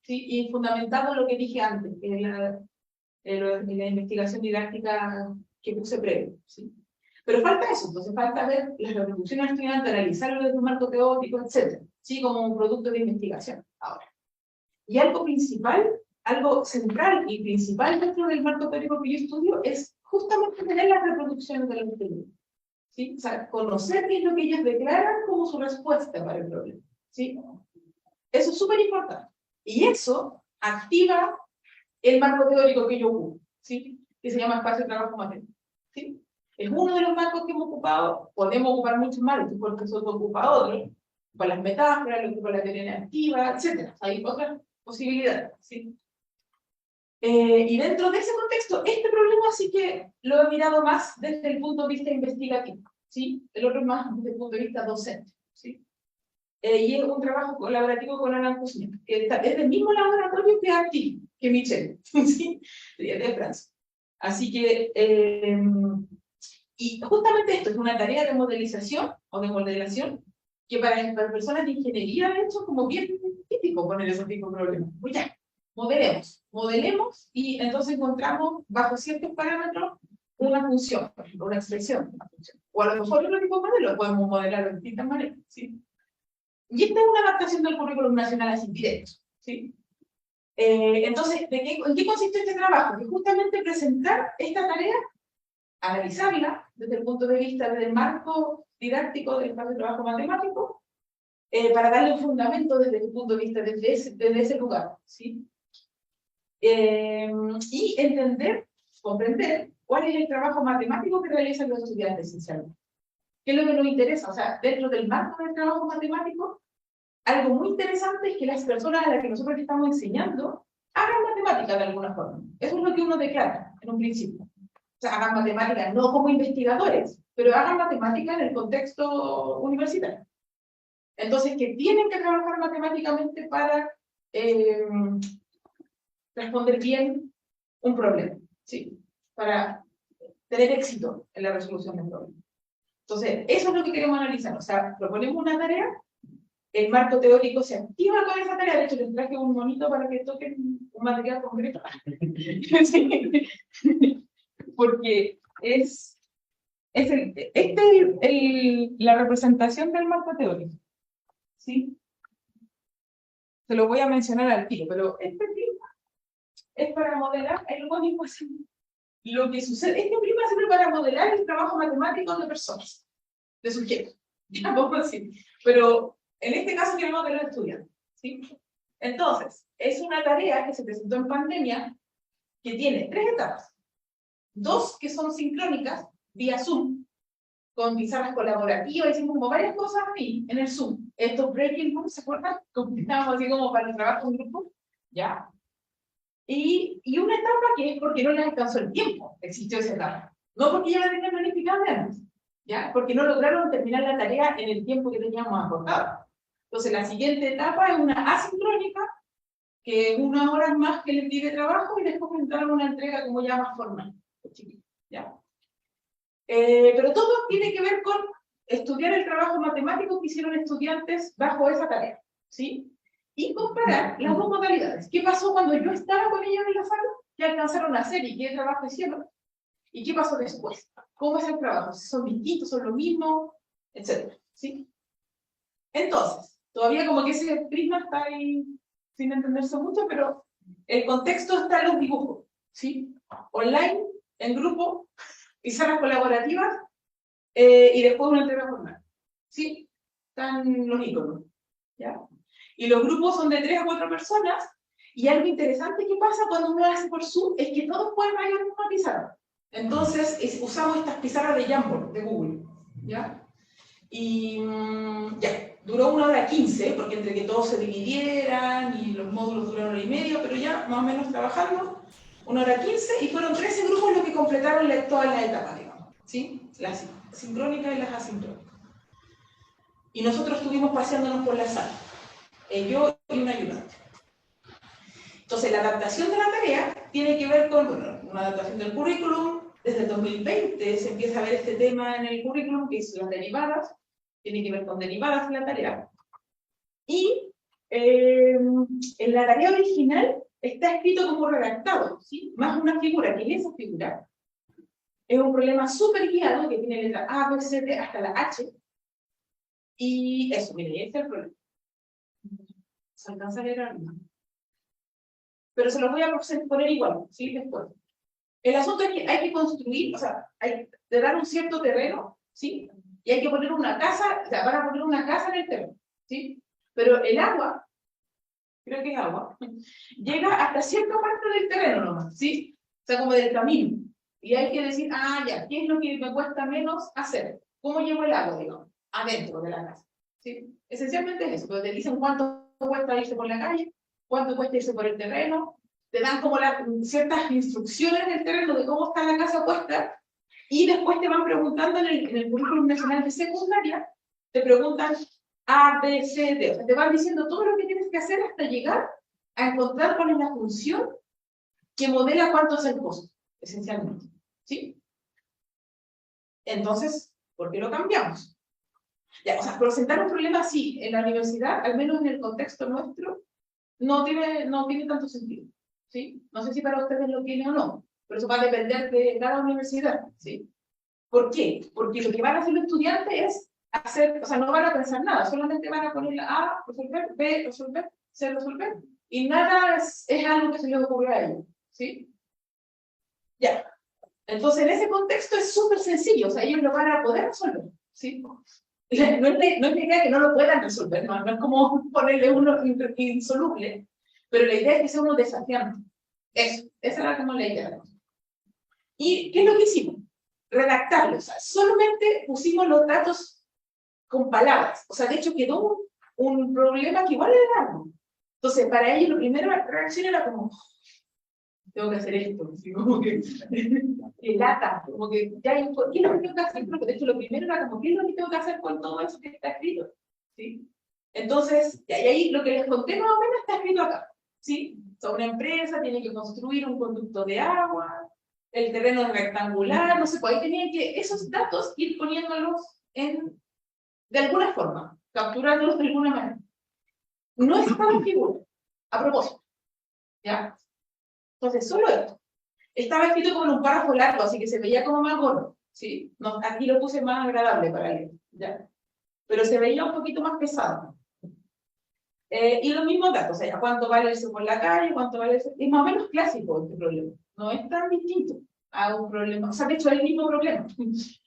¿sí? Y fundamentando lo que dije antes, que es la investigación didáctica que puse previo, ¿sí? Pero falta eso, entonces falta ver las reproducciones estudiantes, analizarlo desde un marco teórico, etc., ¿sí? Como un producto de investigación, ahora. Y algo principal, algo central y principal dentro del marco teórico que yo estudio es justamente tener las reproducciones de los estudios, ¿sí? O sea, conocer qué es lo que ellos declaran como su respuesta para el problema, ¿sí? Eso es súper importante. Y eso activa el marco teórico que yo ocupo, ¿sí? Que se llama espacio de trabajo matemático, ¿sí? Es uno de los marcos que hemos ocupado, podemos ocupar muchos más, porque eso ocupa otros, con las metáforas, con la teoría activa, etc. Hay otras posibilidades, ¿sí? Y dentro de ese contexto, este problema sí que lo he mirado más desde el punto de vista investigativo, ¿sí? El otro más desde el punto de vista docente, ¿sí? Y es un trabajo colaborativo con Alan Kuzniak, que es del mismo laboratorio que aquí, que Michel, ¿sí? De Francia. Así que, y justamente esto es una tarea de modelización o de modelación que para personas de ingeniería, de hecho, como bien típico poner ese tipo de problemas. Muy bien. Modelemos y entonces encontramos bajo ciertos parámetros una función, por ejemplo, una expresión, una función. O a lo mejor otro tipo de modelo podemos modelar de distintas maneras, ¿sí? Y esta es una adaptación del currículum nacional así directo, ¿sí? Entonces, ¿en qué consiste este trabajo? Que justamente presentar esta tarea, analizarla desde el punto de vista del marco didáctico del espacio de trabajo matemático, para darle un fundamento desde el punto de vista desde ese lugar, ¿sí? Y comprender cuál es el trabajo matemático que realizan los estudiantes esencialmente. ¿Qué es lo que nos interesa? O sea, dentro del marco del trabajo matemático, algo muy interesante es que las personas a las que nosotros estamos enseñando hagan matemática de alguna forma. Eso es lo que uno declara en un principio. O sea, hagan matemática no como investigadores, pero hagan matemática en el contexto universitario. Entonces, que tienen que trabajar matemáticamente para responder bien un problema, ¿sí? Para tener éxito en la resolución del problema. Entonces, eso es lo que queremos analizar. O sea, proponemos una tarea, el marco teórico se activa con esa tarea. De hecho, les traje un monito para que toquen un material concreto. Sí. Porque la representación del marco teórico. ¿Sí? Se lo voy a mencionar al tiro, pero este prima es para modelar el código así. Lo que sucede, este prima sirve para modelar el trabajo matemático de personas, de sujetos. Ya puedo decir. Pero en este caso queremos de los estudiantes, ¿sí? Entonces, es una tarea que se presentó en pandemia que tiene 3 etapas. 2 que son sincrónicas, vía Zoom, con pizarras colaborativas, hicimos como varias cosas ahí, en el Zoom. Estos breaking rooms, ¿se acuerdan? Estábamos así como para el trabajo en grupo, ¿ya? Y una etapa que es porque no les alcanzó el tiempo, existió esa etapa. No porque ya la tenían planificada de antes, ¿ya? Porque no lograron terminar la tarea en el tiempo que teníamos acordado. Entonces, la siguiente etapa es una asincrónica, que es unas horas más que les di de trabajo y después entraron una entrega como ya más formal, ¿ya? Pero todo tiene que ver con estudiar el trabajo matemático que hicieron estudiantes bajo esa tarea, ¿sí? Y comparar las dos modalidades. ¿Qué pasó cuando yo estaba con ellos en la sala? ¿Qué alcanzaron a hacer y qué trabajo hicieron? ¿Y qué pasó después? ¿Cómo es el trabajo? ¿Son distintos, son lo mismo? Etcétera, ¿sí? Entonces, todavía como que ese prisma está ahí sin entenderse mucho, pero el contexto está en los dibujos, ¿sí? Online, en grupo, pizarras colaborativas, y después una entrega formal, ¿sí? Están los iconos, ¿ya? Y los grupos son de 3 a 4 personas, y algo interesante que pasa cuando uno hace por Zoom es que todos pueden ver la misma pizarra. Entonces, usamos estas pizarras de Jamboard, de Google, ¿ya? Y ya, duró 1 hora 15, porque entre que todos se dividieran y los módulos duraron 1 hora y media, pero ya más o menos trabajando, 1 hora 15, y fueron 13 grupos los que completaron todas las etapas, digamos, ¿sí? Las sincrónicas y las asincrónicas. Y nosotros estuvimos paseándonos por la sala, yo y un ayudante. Entonces, la adaptación de la tarea tiene que ver con, bueno, una adaptación del currículum. Desde el 2020 se empieza a ver este tema en el currículum, que es las derivadas, tiene que ver con derivadas en la tarea. Y en la tarea original está escrito como redactado, ¿sí? Más una figura, que es esa figura. Es un problema súper guiado que tiene letra A, B, C, D hasta la H. Y eso, mire, este es el problema. Se alcanza a leer ahora mismo. Pero se los voy a poner igual, ¿sí? Después. El asunto es que hay que construir, o sea, hay que dar un cierto terreno, ¿sí? Y hay que poner una casa, o sea, van a poner una casa en el terreno, ¿sí? Pero el agua, creo que es agua, llega hasta cierta parte del terreno nomás, ¿sí? O sea, como del camino. Y hay que decir, ah, ya, ¿qué es lo que me cuesta menos hacer? ¿Cómo llevo el agua, digamos? Adentro de la casa, ¿sí? Esencialmente es eso, pero te dicen cuánto cuesta irse por la calle, cuánto cuesta irse por el terreno, te dan como ciertas instrucciones del terreno de cómo está la casa puesta, y después te van preguntando en el currículum nacional de secundaria, te preguntan A, B, C, D, o sea, te van diciendo todo lo que tienes que hacer hasta llegar a encontrar cuál es la función que modela cuánto es el costo, esencialmente, ¿sí? Entonces, ¿por qué lo cambiamos? Ya, o sea, presentar un problema así en la universidad, al menos en el contexto nuestro, no tiene tanto sentido, ¿sí? No sé si para ustedes lo tiene o no, pero eso va a depender de cada universidad, ¿sí? ¿Por qué? Porque lo que van a hacer los estudiantes es hacer, o sea, no van a pensar nada, solamente van a poner la A, resolver, B, resolver, C, resolver, y nada es algo que se les ocurrió a ellos, ¿sí? Ya. Entonces, en ese contexto es súper sencillo, o sea, ellos lo van a poder resolver, ¿sí? No es la idea que no lo puedan resolver, no es como ponerle uno insoluble, pero la idea es que sea uno desafiante. Eso, esa era como la idea. ¿Y qué es lo que hicimos? Redactarlo, o sea, solamente pusimos los datos con palabras, o sea, de hecho quedó un problema que igual era largo. Entonces, para ellos, la primera reacción era como, tengo que hacer esto, así como que lata, como que ya, ¿qué es lo que tengo que hacer? Porque de hecho lo primero era como, ¿qué es lo que tengo que hacer con todo eso que está escrito? ¿Sí? Entonces, y ahí lo que les conté más o menos está escrito acá, ¿sí? O sea, una empresa tiene que construir un conducto de agua, el terreno es rectangular, no sé, pues ahí tenían que esos datos ir poniéndolos de alguna forma, capturándolos de alguna manera. No estaba en figura, a propósito, ¿ya? Entonces, solo esto. Estaba escrito como en un párrafo largo, así que se veía como más gordo, ¿sí? No, aquí lo puse más agradable para leer, ¿ya? Pero se veía un poquito más pesado. Y los mismos datos, o sea, cuánto vale eso por la calle, cuánto vale eso. Es más o menos clásico este problema. No es tan distinto a un problema. O sea, de hecho, es el mismo problema.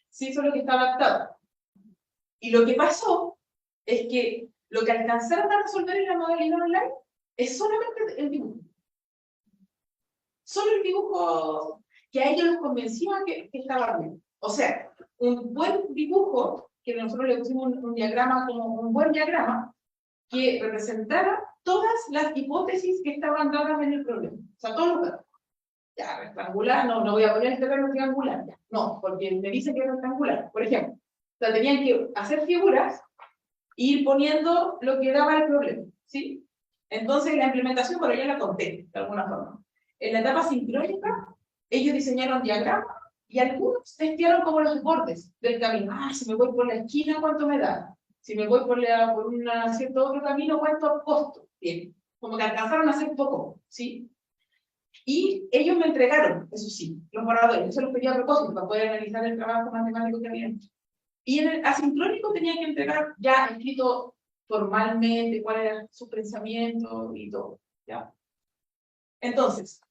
Sí, solo que está adaptado. Y lo que pasó es que lo que alcanzaron a resolver en la modalidad online es solamente el dibujo. Solo el dibujo que a ellos les convencía que estaba bien. O sea, un buen dibujo, que nosotros le pusimos un diagrama como un buen diagrama, que representara todas las hipótesis que estaban dadas en el problema. O sea, todos los datos. Ya, rectangular, no voy a poner el terreno triangular. Ya. No, porque me dicen que es rectangular, por ejemplo. O sea, tenían que hacer figuras e ir poniendo lo que daba el problema, ¿sí? Entonces, la implementación, por ahí la conté, de alguna forma. En la etapa sincrónica, ellos diseñaron diagramas y algunos testearon como los bordes del camino. Ah, si me voy por la esquina, ¿cuánto me da? Si me voy por un cierto otro camino, ¿cuánto costo? Bien, como que alcanzaron a hacer poco, ¿sí? Y ellos me entregaron, eso sí, los borradores. Yo se los pedí a propósito para poder analizar el trabajo matemático que habían hecho. Y en el asincrónico tenía que entregar ya escrito formalmente cuál era su pensamiento y todo, ¿ya? Entonces,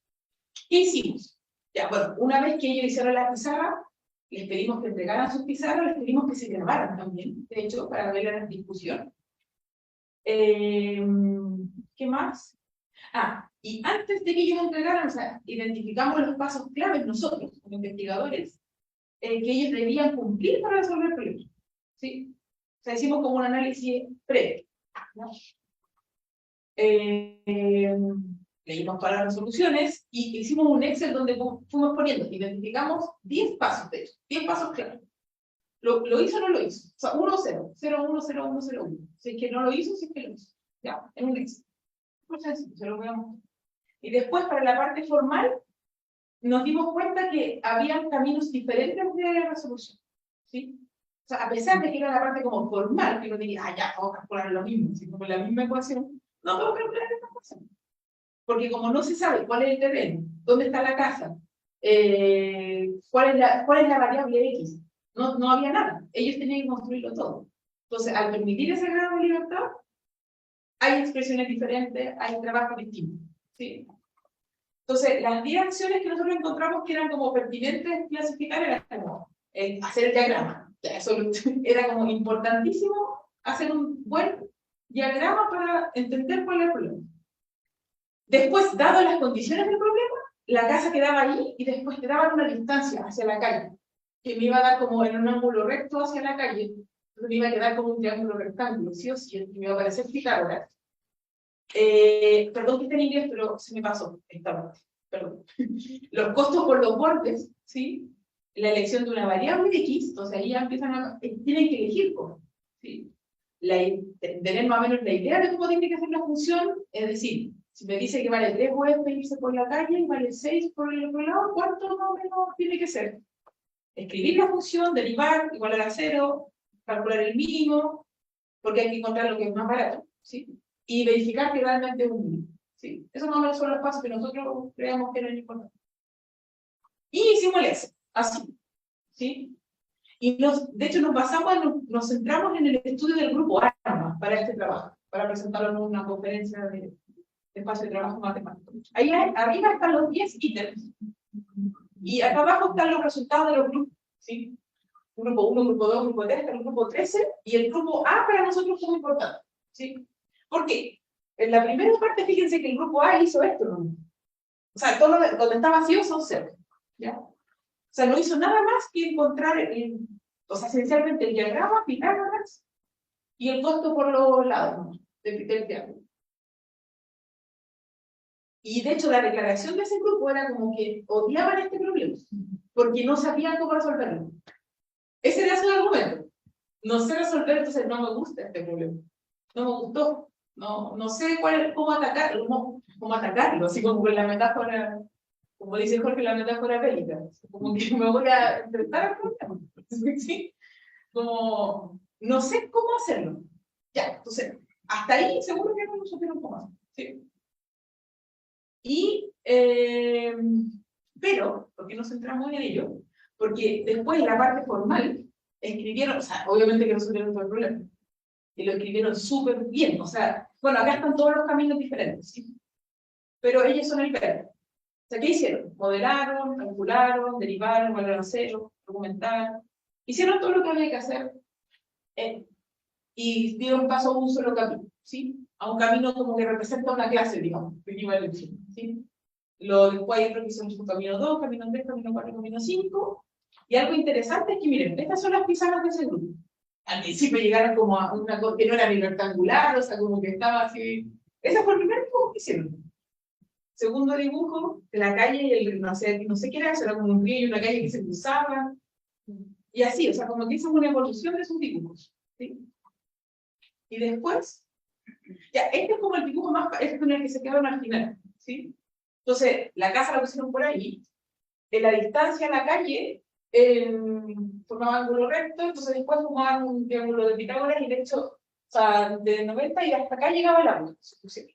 ¿qué hicimos? Ya, bueno, una vez que ellos hicieron la pizarra, les pedimos que entregaran sus pizarras, les pedimos que se grabaran también, de hecho, para ver la discusión. ¿Qué más? Ah, y antes de que ellos entregaran, o sea, identificamos los pasos claves nosotros, como investigadores, que ellos debían cumplir para resolver el problema, ¿sí? O sea, hicimos como un análisis previo, ¿no? Leímos todas las resoluciones y hicimos un Excel donde fuimos poniendo, identificamos 10 pasos de eso, 10 pasos claros. ¿Lo hizo o no lo hizo? O sea, 1, 0, 0, 1, 0, 1, 0, 1. Si es que no lo hizo, si es que lo hizo. Ya, en un Excel. Pues así, se lo voy a mostrar. Y después, para la parte formal, nos dimos cuenta que había caminos diferentes de resolución, ¿sí? O sea, a pesar de que era la parte como formal, que uno diría, ah, ya, vamos a calcular lo mismo, si como la misma ecuación, no tengo que calcular esta ecuación. Porque como no se sabe cuál es el terreno, dónde está la casa, cuál es la variable X, no había nada. Ellos tenían que construirlo todo. Entonces, al permitir ese grado de libertad, hay expresiones diferentes, hay trabajos distintos, ¿sí? Entonces, las 10 acciones que nosotros encontramos que eran como pertinentes clasificar eran como hacer el diagrama. Eso era como importantísimo, hacer un buen diagrama para entender cuál es el problema. Después, dado las condiciones del problema, la casa quedaba ahí y después te daban una distancia hacia la calle, que me iba a dar como en un ángulo recto hacia la calle, entonces me iba a quedar como un triángulo rectángulo, ¿sí o sí? Y me iba a aparecer Pitágoras. Perdón que esté en inglés, pero se me pasó esta parte. Perdón. Los costos por los bordes, ¿sí? La elección de una variable X, entonces ahí ya empiezan tienen que elegir cómo, ¿sí? Tener más o menos la idea de cómo tiene que ser la función, es decir, si me dice que vale 3 UF irse por la calle y vale 6 por el otro lado, ¿cuánto más o menos tiene que ser? Escribir la función, derivar, igualar a 0, calcular el mínimo, porque hay que encontrar lo que es más barato, ¿sí? Y verificar que realmente es un mínimo, ¿sí? Esos más o menos son los pasos que nosotros creemos que eran importantes. Y hicimos el Excel, así, ¿sí? Y de hecho nos centramos en el estudio del grupo ARMA para este trabajo, para presentarlo en una conferencia de espacio de trabajo matemático. Ahí arriba están los 10 ítems, y acá abajo están los resultados de los grupos, ¿sí? Grupo 1, grupo 2, grupo 3, el grupo 13, y el grupo A para nosotros fue muy importante, ¿sí? ¿Por qué? En la primera parte, fíjense que el grupo A hizo esto, ¿no? O sea, todo donde está vacío son 0, ¿ya? O sea, no hizo nada más que encontrar, o sea, esencialmente el diagrama, Pitágoras, y el costo por los lados, ¿no? Del triángulo. Y de hecho, la declaración de ese grupo era como que odiaban este problema, porque no sabían cómo resolverlo. Ese era su argumento. No sé resolver, entonces no me gusta este problema. No me gustó. No sé cómo atacarlo, así como con la metáfora, como dice Jorge, la metáfora bélica. Como que me voy a enfrentar al problema. ¿Sí? Como, no sé cómo hacerlo. Ya, entonces, hasta ahí seguro que no lo supieron cómo hacer. ¿Sí? Y, pero, ¿por qué nos centramos en ello? Porque después la parte formal, escribieron, o sea, obviamente que resolvieron todo el problema, y lo escribieron súper bien, o sea, bueno, acá están todos los caminos diferentes, ¿sí? Pero ellos son el verde. O sea, ¿qué hicieron? Modelaron, calcularon, derivaron, valoraron cero, argumentaron, hicieron todo lo que había que hacer, y dieron paso a un solo camino, ¿sí? A un camino como que representa una clase, digamos, ¿sí? Después hay otro que son camino 2, camino 3, camino 4, camino 5, Y algo interesante es que, miren, estas son las pizarras de ese grupo. Al principio llegaron como a una cosa que no era ni rectangular, o sea, como que estaba así. Ese fue el primer dibujo que hicieron. Segundo dibujo, de la calle y el, no sé qué era eso, era como un río y una calle que se cruzaban. Y así, o sea, como que hicimos una evolución de sus dibujos. ¿Sí? Y después, ya, este es como el dibujo más, este es con el que se quedaron al final. ¿Sí? Entonces, la casa la pusieron por ahí, en la distancia a la calle, formaba ángulo recto, entonces después formaban un triángulo de Pitágoras y de hecho, o sea, de 90 y hasta acá llegaba el ángulo, ¿sí?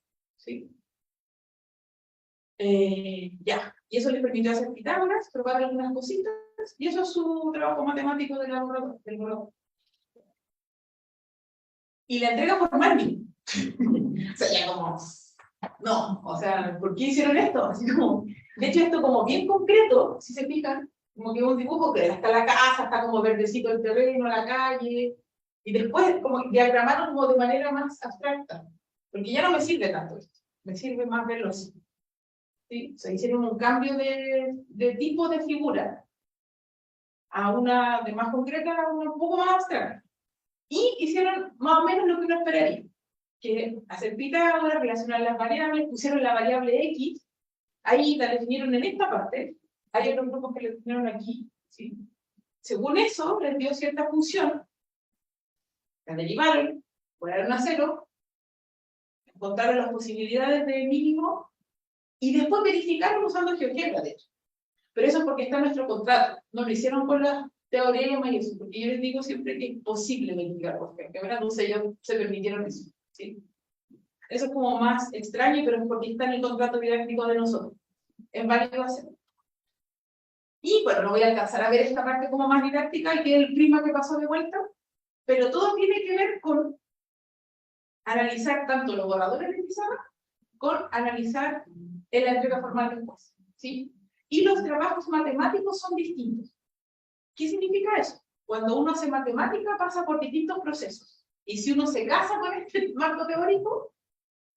Ya, y eso les permitió hacer Pitágoras, probar algunas cositas, y eso es su trabajo matemático del borrador. Y la entrega formal, o sea, ya como, no, o sea, ¿por qué hicieron esto? Así como, de hecho, esto como bien concreto, si se fijan, como que es un dibujo que está la casa, está como verdecito el terreno, la calle, y después como diagramaron como de manera más abstracta, porque ya no me sirve tanto esto, me sirve más verlo así. ¿Sí? O sea, hicieron un cambio de tipo de figura a una de más concreta a una un poco más abstracta. Y hicieron más o menos lo que uno esperaría, que hacer Pitágoras, relacionar las variables, pusieron la variable X, ahí la definieron en esta parte, hay otros grupos que la definieron aquí, ¿sí? Según eso, les dio cierta función, la derivaron, fueron a cero, encontraron las posibilidades de mínimo, y después verificaron usando GeoGebra, de hecho. Pero eso es porque está en nuestro contrato, no lo hicieron con la teorema y eso, porque yo les digo siempre que es posible verificar por GeoGebra, entonces ellos se permitieron eso, ¿sí? Eso es como más extraño, pero es porque está en el contrato didáctico de nosotros. Es válido hacerlo. Y bueno, no voy a alcanzar a ver esta parte como más didáctica, que es el prima que pasó de vuelta, pero todo tiene que ver con analizar tanto los borradores de pizarra, con analizar en la entrega formal después, ¿sí? Y los trabajos matemáticos son distintos. ¿Qué significa eso? Cuando uno hace matemática pasa por distintos procesos. Y si uno se casa con este marco teórico,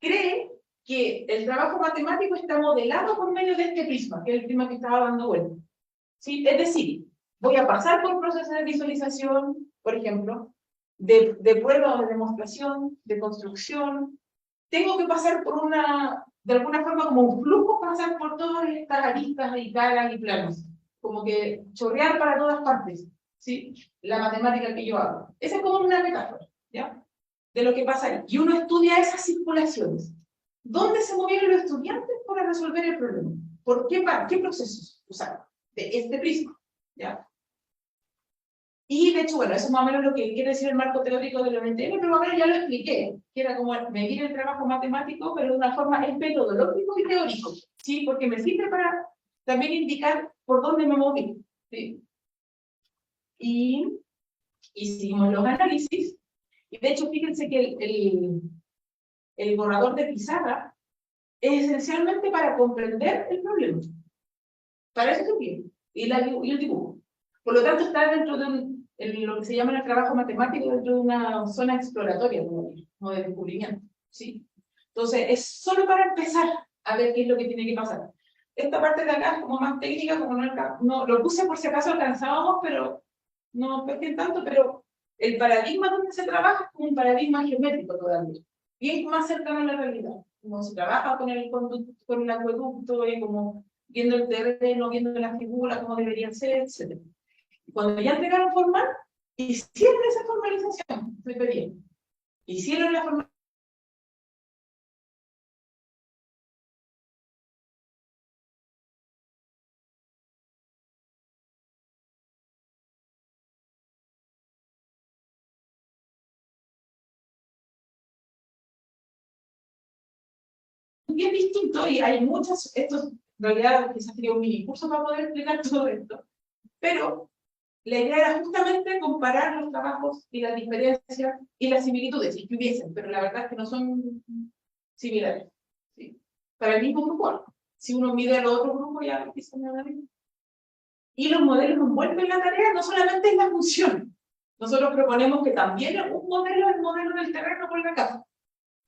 cree que el trabajo matemático está modelado por medio de este prisma, que es el prisma que estaba dando vuelta. ¿Sí? Es decir, voy a pasar por procesos de visualización, por ejemplo, de prueba o de demostración, de construcción. Tengo que pasar por una, de alguna forma, como un flujo, pasar por todas estas aristas y caras y planos. Como que chorrear para todas partes, ¿sí? La matemática que yo hago. Esa es como una metáfora, ¿ya? De lo que pasa ahí. Y uno estudia esas circulaciones. ¿Dónde se movieron los estudiantes para resolver el problema? ¿Por qué, qué procesos usaron de este prisma? ¿Ya? Y de hecho, bueno, eso es más o menos lo que quiere decir el marco teórico de la MTN, pero más o menos ya lo expliqué, que era como medir el trabajo matemático, pero de una forma es metodológico y teórico, ¿sí? Porque me sirve para también indicar por dónde me moví, ¿sí? Y hicimos los análisis, y de hecho, fíjense que el borrador de pizarra es esencialmente para comprender el problema. Para eso se pide, y el dibujo. Por lo tanto, está dentro de lo que se llama el trabajo matemático, dentro de una zona exploratoria, como de descubrimiento, ¿sí? Entonces, es solo para empezar a ver qué es lo que tiene que pasar. Esta parte de acá es como más técnica, como no lo puse por si acaso alcanzábamos, pero no pesquen tanto, pero el paradigma donde se trabaja es como un paradigma geométrico todavía, y es más cercano a la realidad. Como se trabaja con el acueducto, y como viendo el terreno, viendo las figuras, cómo deberían ser, etc. Cuando ya entregaron formal, hicieron esa formalización, me pedían. Hicieron la formalización. Bien distinto, y hay muchas, estos, en realidad quizás sería un mini curso para poder explicar todo esto, pero la idea era justamente comparar los trabajos y las diferencias y las similitudes, si que hubiesen, pero la verdad es que no son similares. ¿Sí? Para el mismo grupo, si uno mide al otro grupo, ya empiezan a ver. Y los modelos envuelven la tarea, no solamente es la función. Nosotros proponemos que también un modelo es el modelo del terreno por la casa.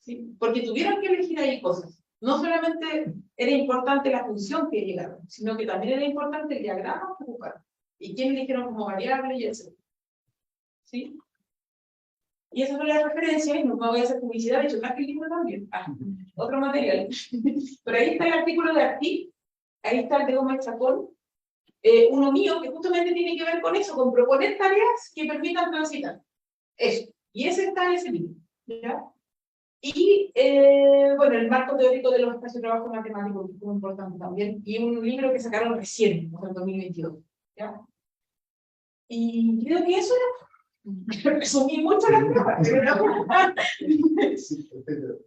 ¿Sí? Porque tuvieron que elegir ahí cosas. No solamente era importante la función que llegaron, sino que también era importante el diagrama que ocuparon. y quién eligieron como variable y etc. ¿Sí? Y esas son las referencias, y no me voy a hacer publicidad, de hecho, más que el libro también. Otro material. Pero ahí está el artículo de Arti, ahí está el de Gómez Chacón, uno mío que justamente tiene que ver con eso, con proponer tareas que permitan transitar. Eso. Y ese está en ese libro. ¿Ya? Y, bueno, el marco teórico de los espacios de trabajo matemáticos, que es muy importante también, y un libro que sacaron recién, en 2022. ¿Ya? Y creo que eso era. Resumí mucho la prueba, pero Sí, pero,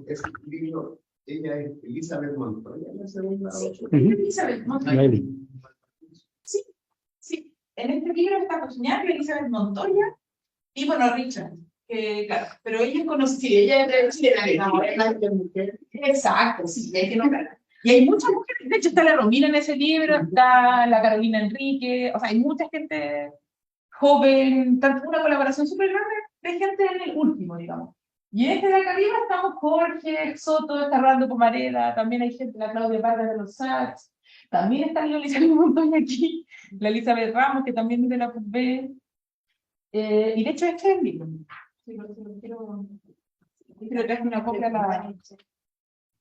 ese libro, ella es Elizabeth Montoya, la segunda. sí, Elizabeth Montoya. Sí, sí. En este libro está Cosignac, Elizabeth Montoya y, bueno, Richard. Que, claro, pero ella es conocida, ella es de mujer. Exacto, sí, hay que nombrar. Y hay muchas mujeres, de hecho está la Romina en ese libro, está la Carolina Enrique, o sea, hay mucha gente joven, tanto una colaboración súper grande de gente en el último, digamos. Y este de acá arriba estamos Jorge, Soto, está Rolando Pomareda, también hay gente, la Claudia Vargas de los SATS, también está la Elizabeth Montoya aquí, la Elizabeth Ramos, que también es de la PUB. Y de hecho este es el libro. Sí, lo quiero traer una copia a la...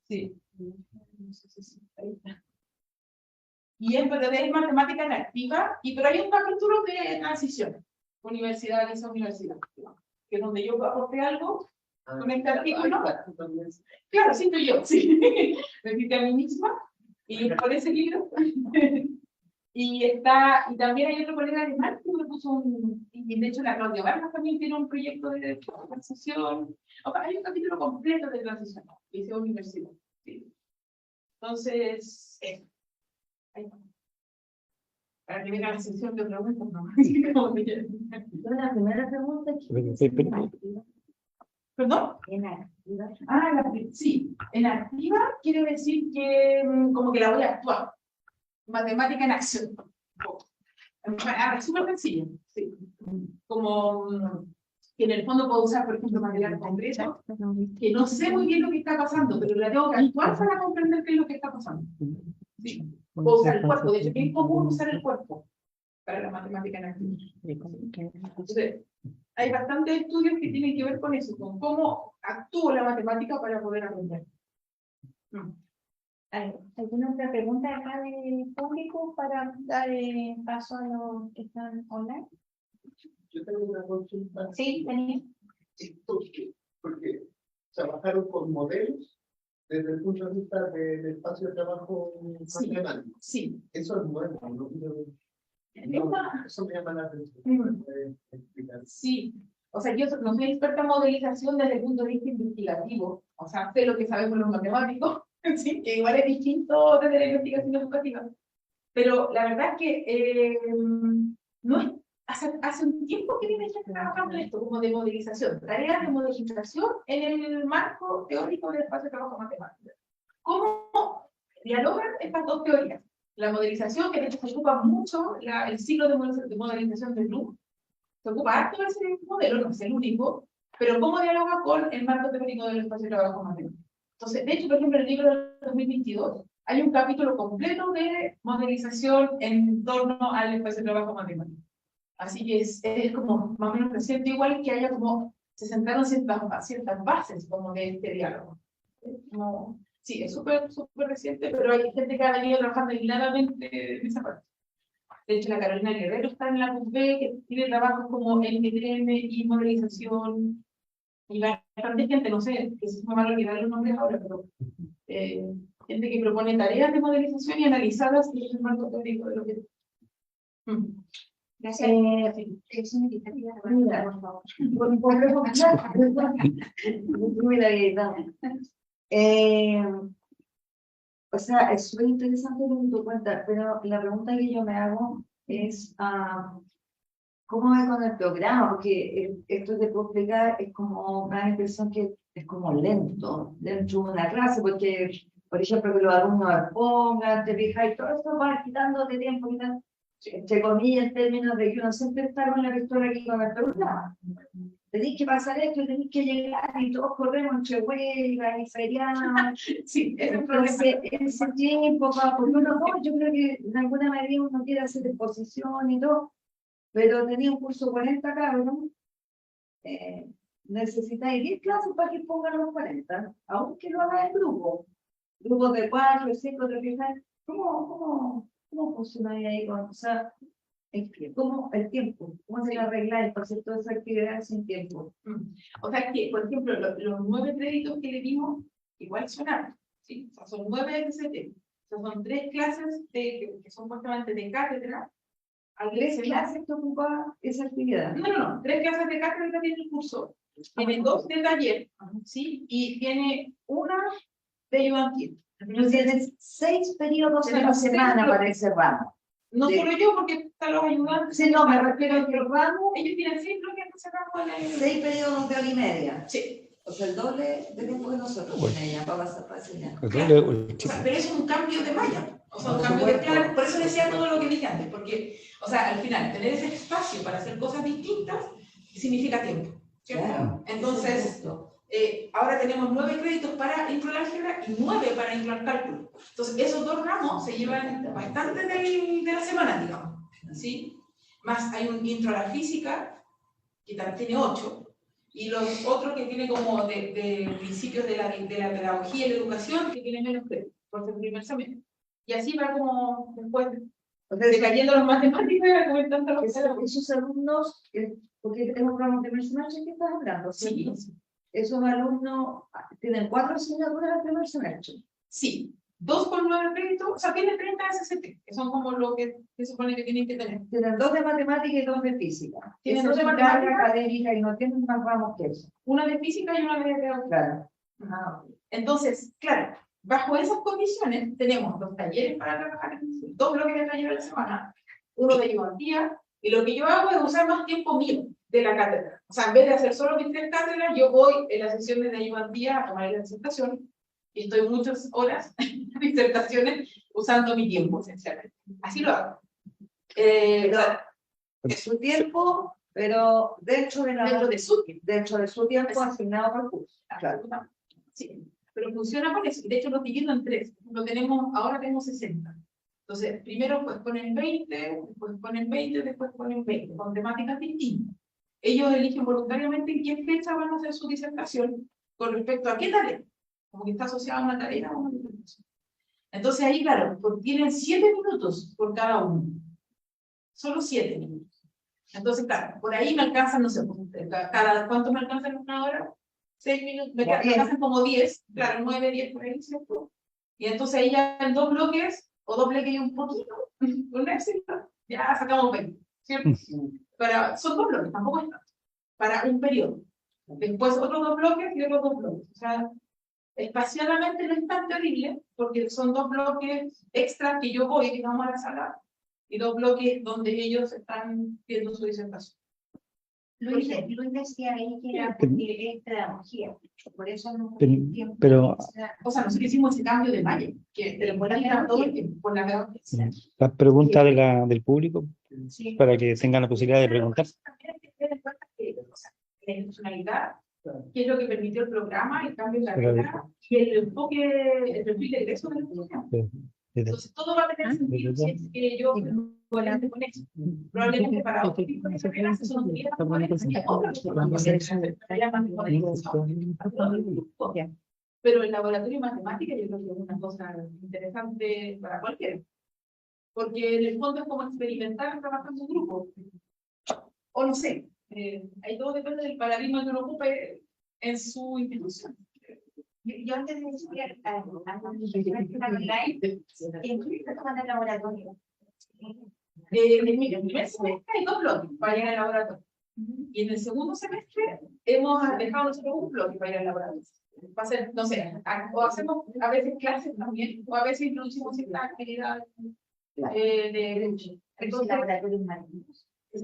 Sí. Ahí está. Y es matemática en activa, pero hay un capítulo de transición, universidad, esa universidad, que es donde yo aporté algo con este artículo. Claro, siento yo, sí. Me cité a mí misma, y por ese libro. Y también hay otro colega alemán que me puso y de hecho la Claudia Vargas también tiene un proyecto de transición. O sea, hay un capítulo completo de transición, Liceo Universidad. Sí. Entonces, eso. Ahí está. Para que venga la sesión de preguntas, ¿no? La primera pregunta ¿Perdón? en activa. Sí. En activa quiere decir que como que la voy a actuar. Matemática en acción. Es súper sencillo. Sí. Como que en el fondo puedo usar, por ejemplo, material concreto, que no sé muy bien lo que está pasando, pero la tengo que actuar para comprender qué es lo que está pasando. Sí. Puedo usar el cuerpo, de hecho, es común usar el cuerpo para la matemática en acción. Entonces, hay bastantes estudios que tienen que ver con eso, con cómo actúa la matemática para poder aprender. ¿Hay alguna otra pregunta acá del público para dar paso a los que están online? Yo tengo una consulta. Sí, tenía. Porque trabajaron con modelos desde el punto de vista del espacio de trabajo matemático. Sí. Eso es nuevo, ¿no? Eso me llama la atención. ¿Puede explicar? Sí. O sea, yo no soy experta en modelización desde el punto de vista investigativo. O sea, sé lo que sabemos los matemáticos, ¿sí? Que igual es distinto desde la investigación educativa. Pero la verdad es que no es, hace un tiempo que viene ya trabajando en esto, como de modelización, tareas de modelización en el marco teórico del espacio de trabajo matemático. ¿Cómo dialogan estas dos teorías? La modelización, que de hecho se ocupa mucho, el ciclo de modelización de Bloom, se ocupa harto ese modelo, no es el único, pero cómo dialoga con el marco teórico del espacio de trabajo matemático. Entonces, de hecho, por ejemplo, en el libro del 2022 hay un capítulo completo de modelización en torno al espacio de trabajo matemático. Así que es como más o menos reciente, igual que haya como, se sentaron ciertas bases como de este diálogo. Como, sí, es súper reciente, pero hay gente que ha venido trabajando claramente en esa parte. De hecho, la Carolina Guerrero está en la PUB, que tiene trabajos como MTM y modelización. Y bastante gente, no sé, que se me van a olvidar los nombres ahora, pero gente que propone tareas de modelización y analizarlas en el marco teórico de lo que... Gracias. O sea, es súper interesante lo que tú cuentas, pero la pregunta que yo me hago es ¿cómo va con el programa? Porque esto que tú explicas es como una impresión que es como lento dentro de una clase, porque, por ejemplo, que los alumnos pongan, te fijas, y todo eso va quitándote tiempo, entre comillas, en términos de que uno siempre está con la pistola aquí con el programa. tenéis que pasar esto, tenéis que llegar y todos corremos entre huelgas y feriados. Sí, ese es el problema. Ese tiempo, porque uno no, yo creo que de alguna manera uno quiere hacer exposición y todo, pero tenía un curso 40 cabros, necesitáis 10 clases para que pongan los 40, aunque lo haga en grupo. Grupos de 4, 5, 3, ¿cómo funciona ahí con, o sea, cómo el tiempo, cómo se arregla para hacer toda esa actividad sin tiempo? O sea que, por ejemplo, los 9 créditos que le dimos, igual son hartos, ¿sí? O sea, son 9 MCT. O sea, son 3 clases que son justamente de cátedra. ¿3 clases que ocupa esa actividad? No, 3 clases de cátedra tiene el curso. Tiene 2 de taller, ¿sí? Y tiene una de ayudantía. Entonces tienes 6 periodos a la semana para ese ramo. No Sí. solo yo, porque están los ayudantes. Sí, no, me refiero a que el ramo, Ellos tienen 6 bloques en ese ramo. 6 periodos de hora y media. Sí. O sea, el doble de tiempo que nosotros con ella para pasar para enseñar. O sea, pero es un cambio de malla. O sea, un Por cambio de supuesto. plan. Por eso decía todo lo que dije antes. Porque, o sea, al final, tener ese espacio para hacer cosas distintas significa tiempo. ¿Cierto? Claro. Entonces, ahora tenemos 9 créditos para intro al álgebra y 9 para intro al cálculo. Entonces, esos 2 ramos se llevan bastante de la semana, digamos. ¿Sí? Más hay un intro a la física, que también tiene 8, y los otros que tiene como de principios de la pedagogía y la educación, que tienen menos créditos, por ser primer semestre. Y así va como después decayendo los matemáticos y comentando los Esos alumnos, porque es un ramo de primer semestre que estás hablando, ¿cierto? Sí, Esos alumnos tienen 4 asignaturas al primer semestre. sí. 2 con 9 créditos, o sea, tienen 30 SCT, que son como lo que se supone que tienen que tener. Tienen 2 de matemática y 2 de física. Tienen Esa 2 de es su carga matemática. académica y no tienen más ramos que eso. Una de física y una de pedagogía. Claro. Entonces, claro, bajo esas condiciones tenemos 2 talleres para trabajar, 2 bloques de taller a la semana, uno de ayudantía, y lo que yo hago es usar más tiempo mío de la cátedra. O sea, en vez de hacer solo mis 3 cátedras, yo voy en las sesiones de ayudantía a tomar la disertación, y estoy muchas horas en disertaciones usando mi tiempo, esencialmente. Así lo hago. Es su tiempo, pero dentro de su tiempo asignado por curso. Claro. Sí, pero funciona por eso. De hecho, lo divido en 3. Ahora tenemos 60. Entonces, primero pues ponen 20, después ponen 20, después ponen 20, con temáticas distintas. Ellos eligen voluntariamente en qué fecha van a hacer su disertación con respecto a qué tarea, como que está asociada a una tarea o una disertación. Entonces ahí, claro, tienen 7 minutos por cada uno. Solo 7 minutos. Entonces, claro, por ahí me alcanzan, no sé, ¿cuánto me alcanzan en una hora? 6 minutos, me alcanzan como 10, claro, 9, 10 por ahí, ¿cierto? Y entonces ahí ya en 2 bloques, o 2 bloques y un poquito, con éxito, ya sacamos 20, ¿cierto? Son 2 bloques, tampoco es tanto, para un periodo. Después otros 2 bloques y otros 2 bloques. O sea, espaciadamente no es tan terrible, porque son 2 bloques extra que yo voy, digamos, a la sala, y 2 bloques donde ellos están viendo su disertación. Luis decía ahí que era porque es pedagogía, por eso no tiempo. Pero O sea, nosotros hicimos ese cambio de malla, que te lo pueden dar todo el tiempo, por la pedagogía. la pregunta del público, Sí. para que tengan la posibilidad de preguntar. También hay que tener en cuenta que, o sea, la institucionalidad, que es lo que permitió el programa, el cambio de carrera, y el enfoque, el perfil de egreso de la institución. Entonces, todo va a tener sentido si es que yo volante con eso. Probablemente para otros tipos de carreras eso no tuviera pero el laboratorio de matemáticas yo creo que es una cosa interesante para cualquiera. Porque en el fondo es como experimentar trabajando en grupo. O no sé, ahí todo depende del paradigma que uno ocupe en su institución. Yo antes de decir a online, ¿en qué se toma el laboratorio? Mira, en el primer semestre hay 2 bloques para ir al laboratorio. Y en el segundo semestre hemos dejado nosotros un bloque para ir al laboratorio. Va a ser, no sé, o hacemos a veces clases también, o a veces introducimos ciertas actividades de entonces,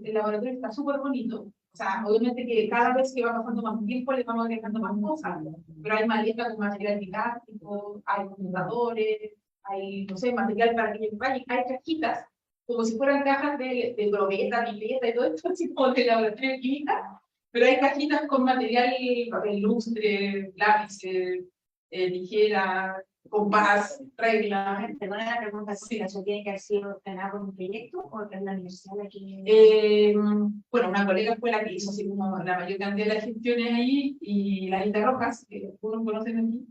el laboratorio está súper bonito. O sea, obviamente que cada vez que va pasando más tiempo le vamos agregando más cosas, pero hay maletas con material didáctico, hay computadores, hay, no sé, material para que ellos vayan, hay cajitas, como si fueran cajas de probeta, pipeta y todo esto, así como de laboratorio de química, Pero hay cajitas con material, papel lustre, lápices, tijera, compás, regla. Perdona la pregunta, si ¿eso tiene que haber sido ordenado por un proyecto o en la universidad de aquí? Bueno, una colega fue la que hizo así como la mayor cantidad de gestiones ahí, y la Anita Rojas, que algunos conocen aquí.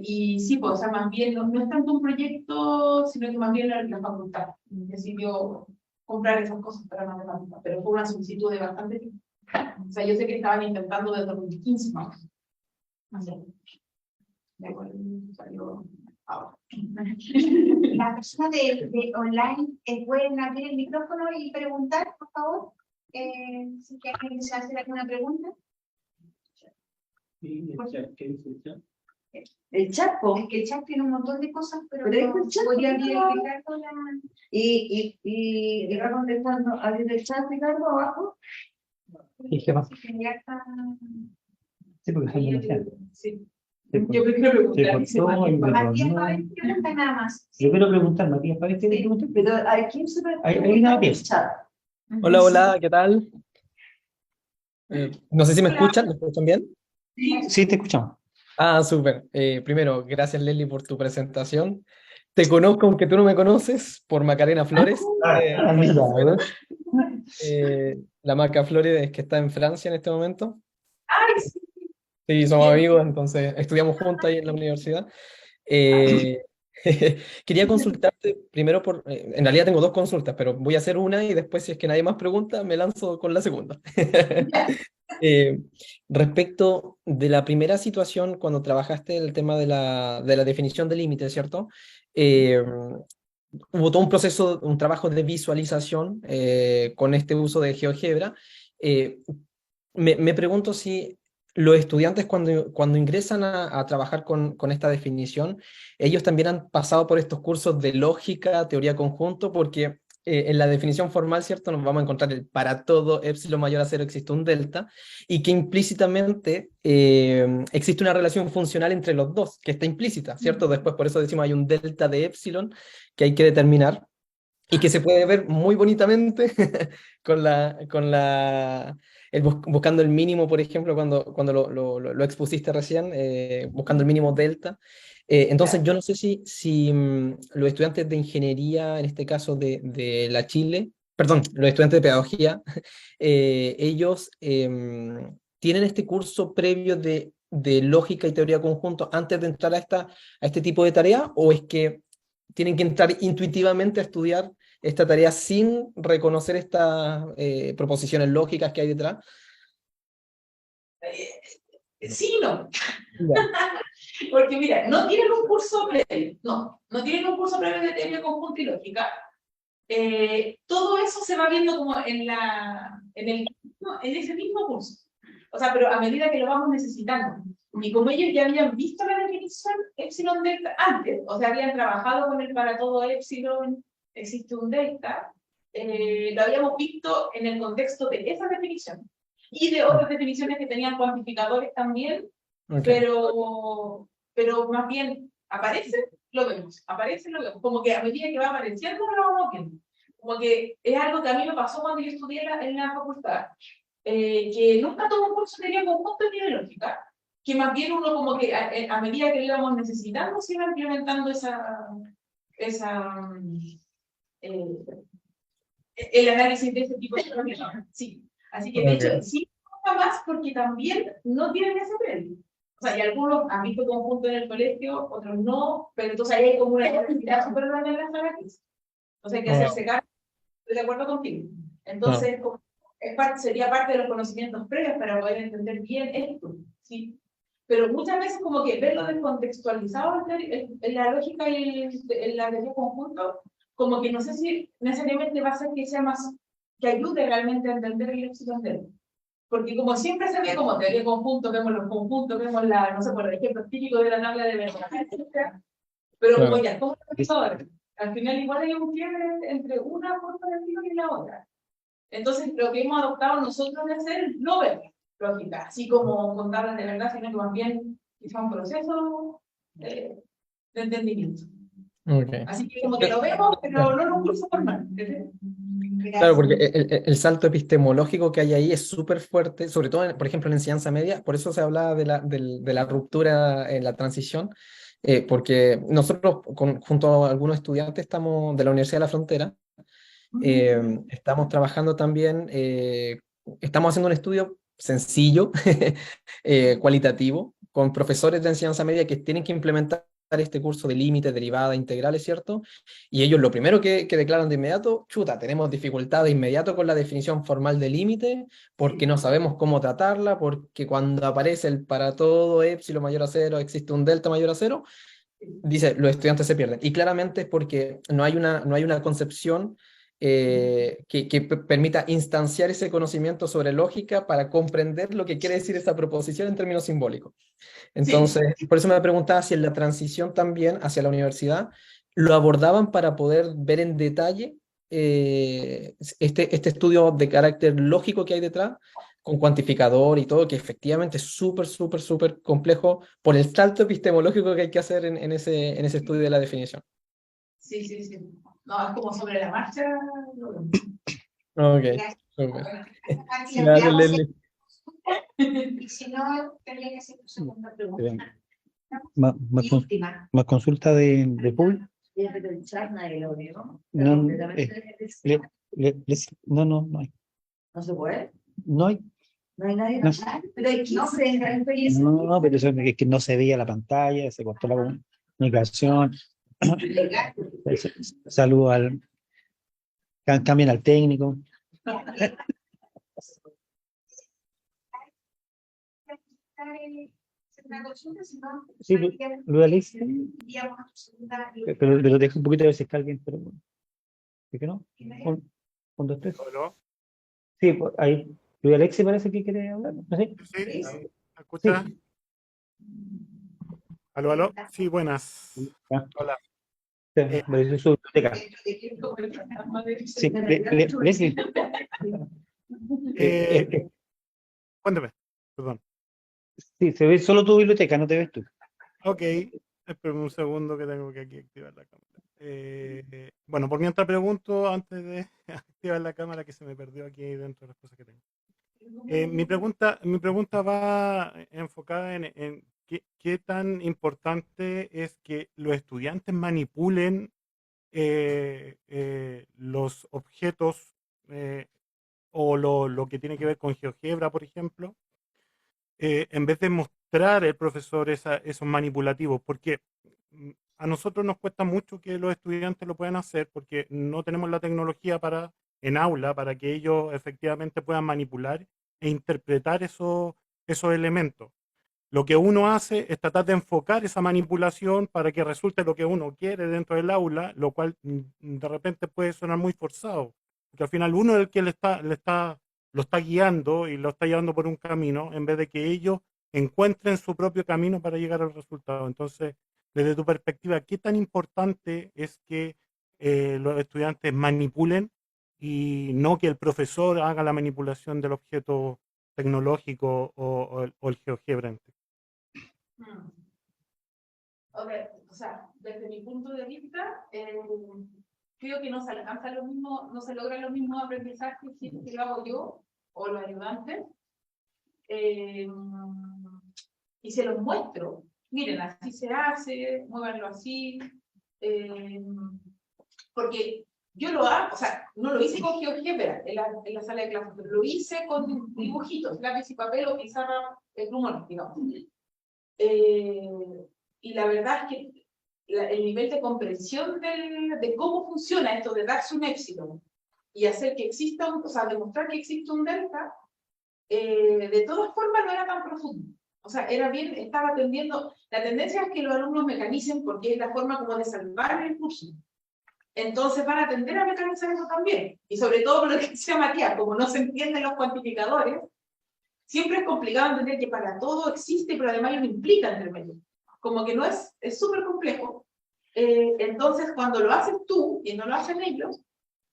Y sí, pues, o sea, más bien no es tanto un proyecto, sino que más bien la facultad decidió comprar esas cosas para la facultad, pero fue una solicitud de bastante tiempo. O sea, yo sé que estaban intentando desde 2015 más. Así. De acuerdo, salió ahora. La persona de online pueden abrir el micrófono y preguntar, por favor. Si quieren hacer alguna pregunta. El chat, po. Es que el chat tiene un montón de cosas, pero Pero no es el chat, podría ¿por qué no? identificar con la... Y va contestando, abrir el chat, Ricardo, abajo. ¿Y qué más? Sí, ya está. Sí, porque son demasiados. Sí. Se cortó, Yo prefiero preguntar. se cortó y me Matías tornó. Pavés pregunta nada más. Yo quiero preguntar, Matías, ¿para qué Sí. preguntar? Pero ¿a quién se me Hay una el pieza. chat? Hola, hola, ¿qué tal? No sé si me Hola. escuchan, ¿me escuchan bien? Sí, te escuchamos. Ah, súper. Primero, gracias Leslie por tu presentación. Te conozco, aunque tú no me conoces, por Macarena Flores. Mira, ¿verdad? La Maca Flores que está en Francia en este momento. Ay, sí. Sí, somos amigos, entonces estudiamos juntos ahí en la universidad. Eh, Quería consultarte primero en realidad tengo dos consultas, pero voy a hacer una y después, si es que nadie más pregunta, me lanzo con la segunda. Eh, Respecto de la primera situación, cuando trabajaste el tema de la definición de límites, ¿cierto? Hubo todo un proceso, un trabajo de visualización con este uso de GeoGebra. Eh, Me pregunto si los estudiantes cuando ingresan a trabajar con esta definición, ellos también han pasado por estos cursos de lógica, teoría conjunto, porque en la definición formal, ¿cierto? Nos vamos a encontrar el para todo epsilon mayor a cero existe un delta, y que implícitamente existe una relación funcional entre los dos, que está implícita, ¿cierto? Después por eso decimos hay un delta de epsilon que hay que determinar, y que se puede ver muy bonitamente buscando el mínimo, por ejemplo, cuando lo expusiste recién, buscando el mínimo delta. Entonces, yo no sé si los estudiantes de ingeniería, en este caso de la Chile, perdón, los estudiantes de pedagogía, ellos tienen este curso previo de lógica y teoría conjunto antes de entrar a este tipo de tarea, o es que tienen que entrar intuitivamente a estudiar esta tarea sin reconocer estas proposiciones lógicas que hay detrás. Sí, no. Ya. Porque mira, no tienen un curso previo, no tienen un curso previo de teoría conjunta y lógica. Todo eso se va viendo como en ese mismo curso. O sea, pero a medida que lo vamos necesitando. Y como ellos ya habían visto la definición epsilon delta antes, o sea, habían trabajado con el para todo epsilon, existe un delta, lo habíamos visto en el contexto de esa definición y de otras definiciones que tenían cuantificadores también, Okay. pero más bien aparece, lo vemos, como que a medida que va apareciendo lo vamos viendo. Como que es algo que a mí me pasó cuando yo estudié en la facultad, que nunca tomé un curso de teoría conjunta ni de lógica, que más bien uno como que a medida que lo íbamos necesitando se iba implementando el análisis de ese tipo de problemas. Sí. Así que de hecho, sí, más porque también no tienen ese previo. O sea, y algunos han visto conjunto en el colegio, otros no, pero entonces ahí hay como una necesidad súper grande en las terapias. O sea, hay que hacerse cargo, estoy de acuerdo contigo. Entonces, sería parte de los conocimientos previos para poder entender bien esto, ¿sí? Pero muchas veces como que verlo descontextualizado en la lógica y en la teoría conjunto, como que no sé si necesariamente va a ser que sea más, que ayude realmente a entender el epsilon delta. Porque como siempre se ve como teoría conjunto, vemos los conjuntos, vemos no sé, por ejemplo, típico de la tabla de Venn, etc. Pero como ya, ¿cómo es ahora? Al final igual hay un quiebre entre una forma de estilo y la otra. Entonces, lo que hemos adoptado nosotros de hacer es no ver lógica, así como contarlas de verdad, sino que más bien quizá un proceso de entendimiento. Okay. Así que como que lo vemos, pero no lo curso formal. Claro, porque el salto epistemológico que hay ahí es súper fuerte, sobre todo, por ejemplo, en enseñanza media, por eso se hablaba de la ruptura en la transición, porque nosotros, junto a algunos estudiantes, estamos de la Universidad de la Frontera, estamos trabajando también, estamos haciendo un estudio sencillo, cualitativo, con profesores de enseñanza media que tienen que implementar este curso de límites, derivadas, integrales, ¿cierto? Y ellos lo primero que declaran de inmediato, chuta, tenemos dificultad de inmediato con la definición formal de límite, porque no sabemos cómo tratarla, porque cuando aparece el para todo epsilon mayor a cero, existe un delta mayor a cero, dice, los estudiantes se pierden. Y claramente es porque no hay una concepción que permita instanciar ese conocimiento sobre lógica para comprender lo que quiere decir esa proposición en términos simbólicos. Entonces, por eso me preguntaba si en la transición también hacia la universidad lo abordaban para poder ver en detalle este estudio de carácter lógico que hay detrás, con cuantificador y todo, que efectivamente es súper, súper, súper complejo por el salto epistemológico que hay que hacer en ese estudio de la definición. Sí, sí, sí. No, es como sobre la marcha. Ok. Gracias. Ok. Bueno, aquí Gracias, ampliamos Leslie. y si no, tendría que hacer tu segunda pregunta. Más Y última. consulta de público. Pero el chat nadie lo vio. No, Completamente no hay. ¿No se puede? No hay. No hay nadie en No. el chat. Pero hay 15 en gran experiencia. No, pero eso es que no se veía la pantalla, se cortó la comunicación. Saludo al. Cambian al técnico. Una consulta, si no, Sí, lo de Alex, iríamos a tu segunda. pero deja un poquito a ver si está alguien, pero bueno. ¿Por qué no? Con dos, tres. ¿Aló? Sí, ahí. Lo de Alexi parece que quiere hablar, ¿no? ¿Sí? Sí, ¿me Sí. escucha? ¿Aló, aló? Sí, buenas. Ah, Hola. me dice su biblioteca. Sí, Leslie. Cuéntame, perdón. Sí, se ve solo tu biblioteca, no te ves tú. Ok, espérame un segundo que tengo que aquí activar la cámara. Bueno, por mientras pregunto, antes de activar la cámara, que se me perdió aquí dentro de las cosas que tengo. Mi pregunta va enfocada en qué tan importante es que los estudiantes manipulen los objetos o lo que tiene que ver con GeoGebra, por ejemplo, en vez de mostrar el profesor esos manipulativos, porque a nosotros nos cuesta mucho que los estudiantes lo puedan hacer porque no tenemos la tecnología en aula para que ellos efectivamente puedan manipular e interpretar esos elementos. Lo que uno hace es tratar de enfocar esa manipulación para que resulte lo que uno quiere dentro del aula, lo cual de repente puede sonar muy forzado, porque al final uno es el que lo está guiando y lo está llevando por un camino, en vez de que ellos encuentren su propio camino para llegar al resultado. Entonces, desde tu perspectiva, ¿qué tan importante es que los estudiantes manipulen y no que el profesor haga la manipulación del objeto tecnológico o el GeoGebra? Okay. O sea, desde mi punto de vista, creo que no se alcanza lo mismo, no se logra los mismos aprendizajes que lo hago yo o los ayudantes. Y se los muestro. Miren, así se hace, muévanlo así. Porque yo lo hago, o sea, no lo hice con GeoGebra en la sala de clases, pero lo hice con dibujitos, lápiz y papel o pizarra de plumón, digamos. Y la verdad es que el nivel de comprensión de cómo funciona esto de darse un éxito y hacer que exista o sea, demostrar que existe un delta, de todas formas no era tan profundo. O sea, estaba atendiendo, la tendencia es que los alumnos mecanicen porque es la forma como de salvar el curso. Entonces van a tender a mecanizar eso también. Y sobre todo por lo que decía Matías, como no se entienden los cuantificadores, siempre es complicado entender que para todo existe, pero además hay un implica entre medio. Como que no es súper complejo. Entonces, cuando lo haces tú y no lo hacen ellos,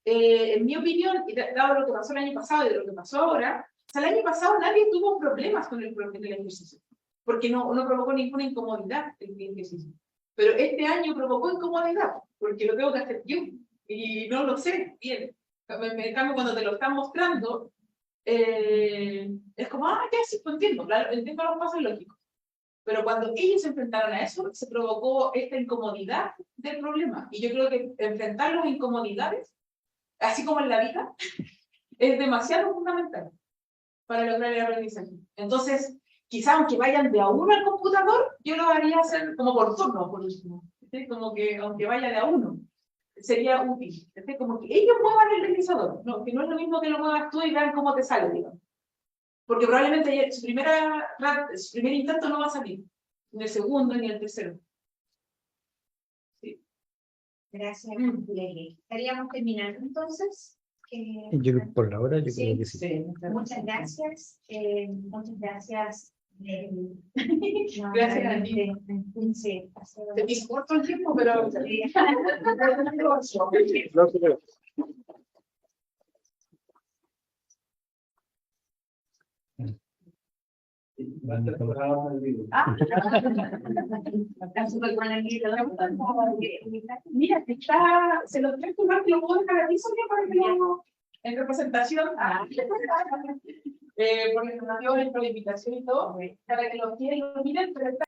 en mi opinión, y dado lo que pasó el año pasado y de lo que pasó ahora, o sea, el año pasado nadie tuvo problemas con el ejercicio, porque no provocó ninguna incomodidad el ejercicio. Pero este año provocó incomodidad, porque lo tengo que hacer yo, y no lo sé bien. En cambio, cuando te lo están mostrando, es como, ah, ya sí, pues entiendo, claro, entiendo los pasos lógicos. Pero cuando ellos se enfrentaron a eso, se provocó esta incomodidad del problema. Y yo creo que enfrentar las incomodidades, así como en la vida, es demasiado fundamental para lograr el aprendizaje. Entonces, quizá aunque vayan de a uno al computador, yo lo haría hacer como por turno, por último. ¿Sí? Como que aunque vaya de a uno, sería útil. ¿Sí? Como que ellos muevan el realizador, no, que no es lo mismo que lo muevas tú y vean cómo te sale, digamos. Porque probablemente su primer intento no va a salir, ni el segundo ni el tercero. Sí. Gracias, Lely. Estaríamos terminando entonces. Por la hora, yo Sí, creo que sí. Sí. Muchas gracias. Muchas gracias. Gracias a ti. Sí, Te hizo corto el tiempo, pero... Está súper buena el libro. Mira, se lo trae tu lo puedo dejar aquí, Sonia, para que lo... En representación, por la información, por la invitación y todo, para que lo quieran y lo miren, pero está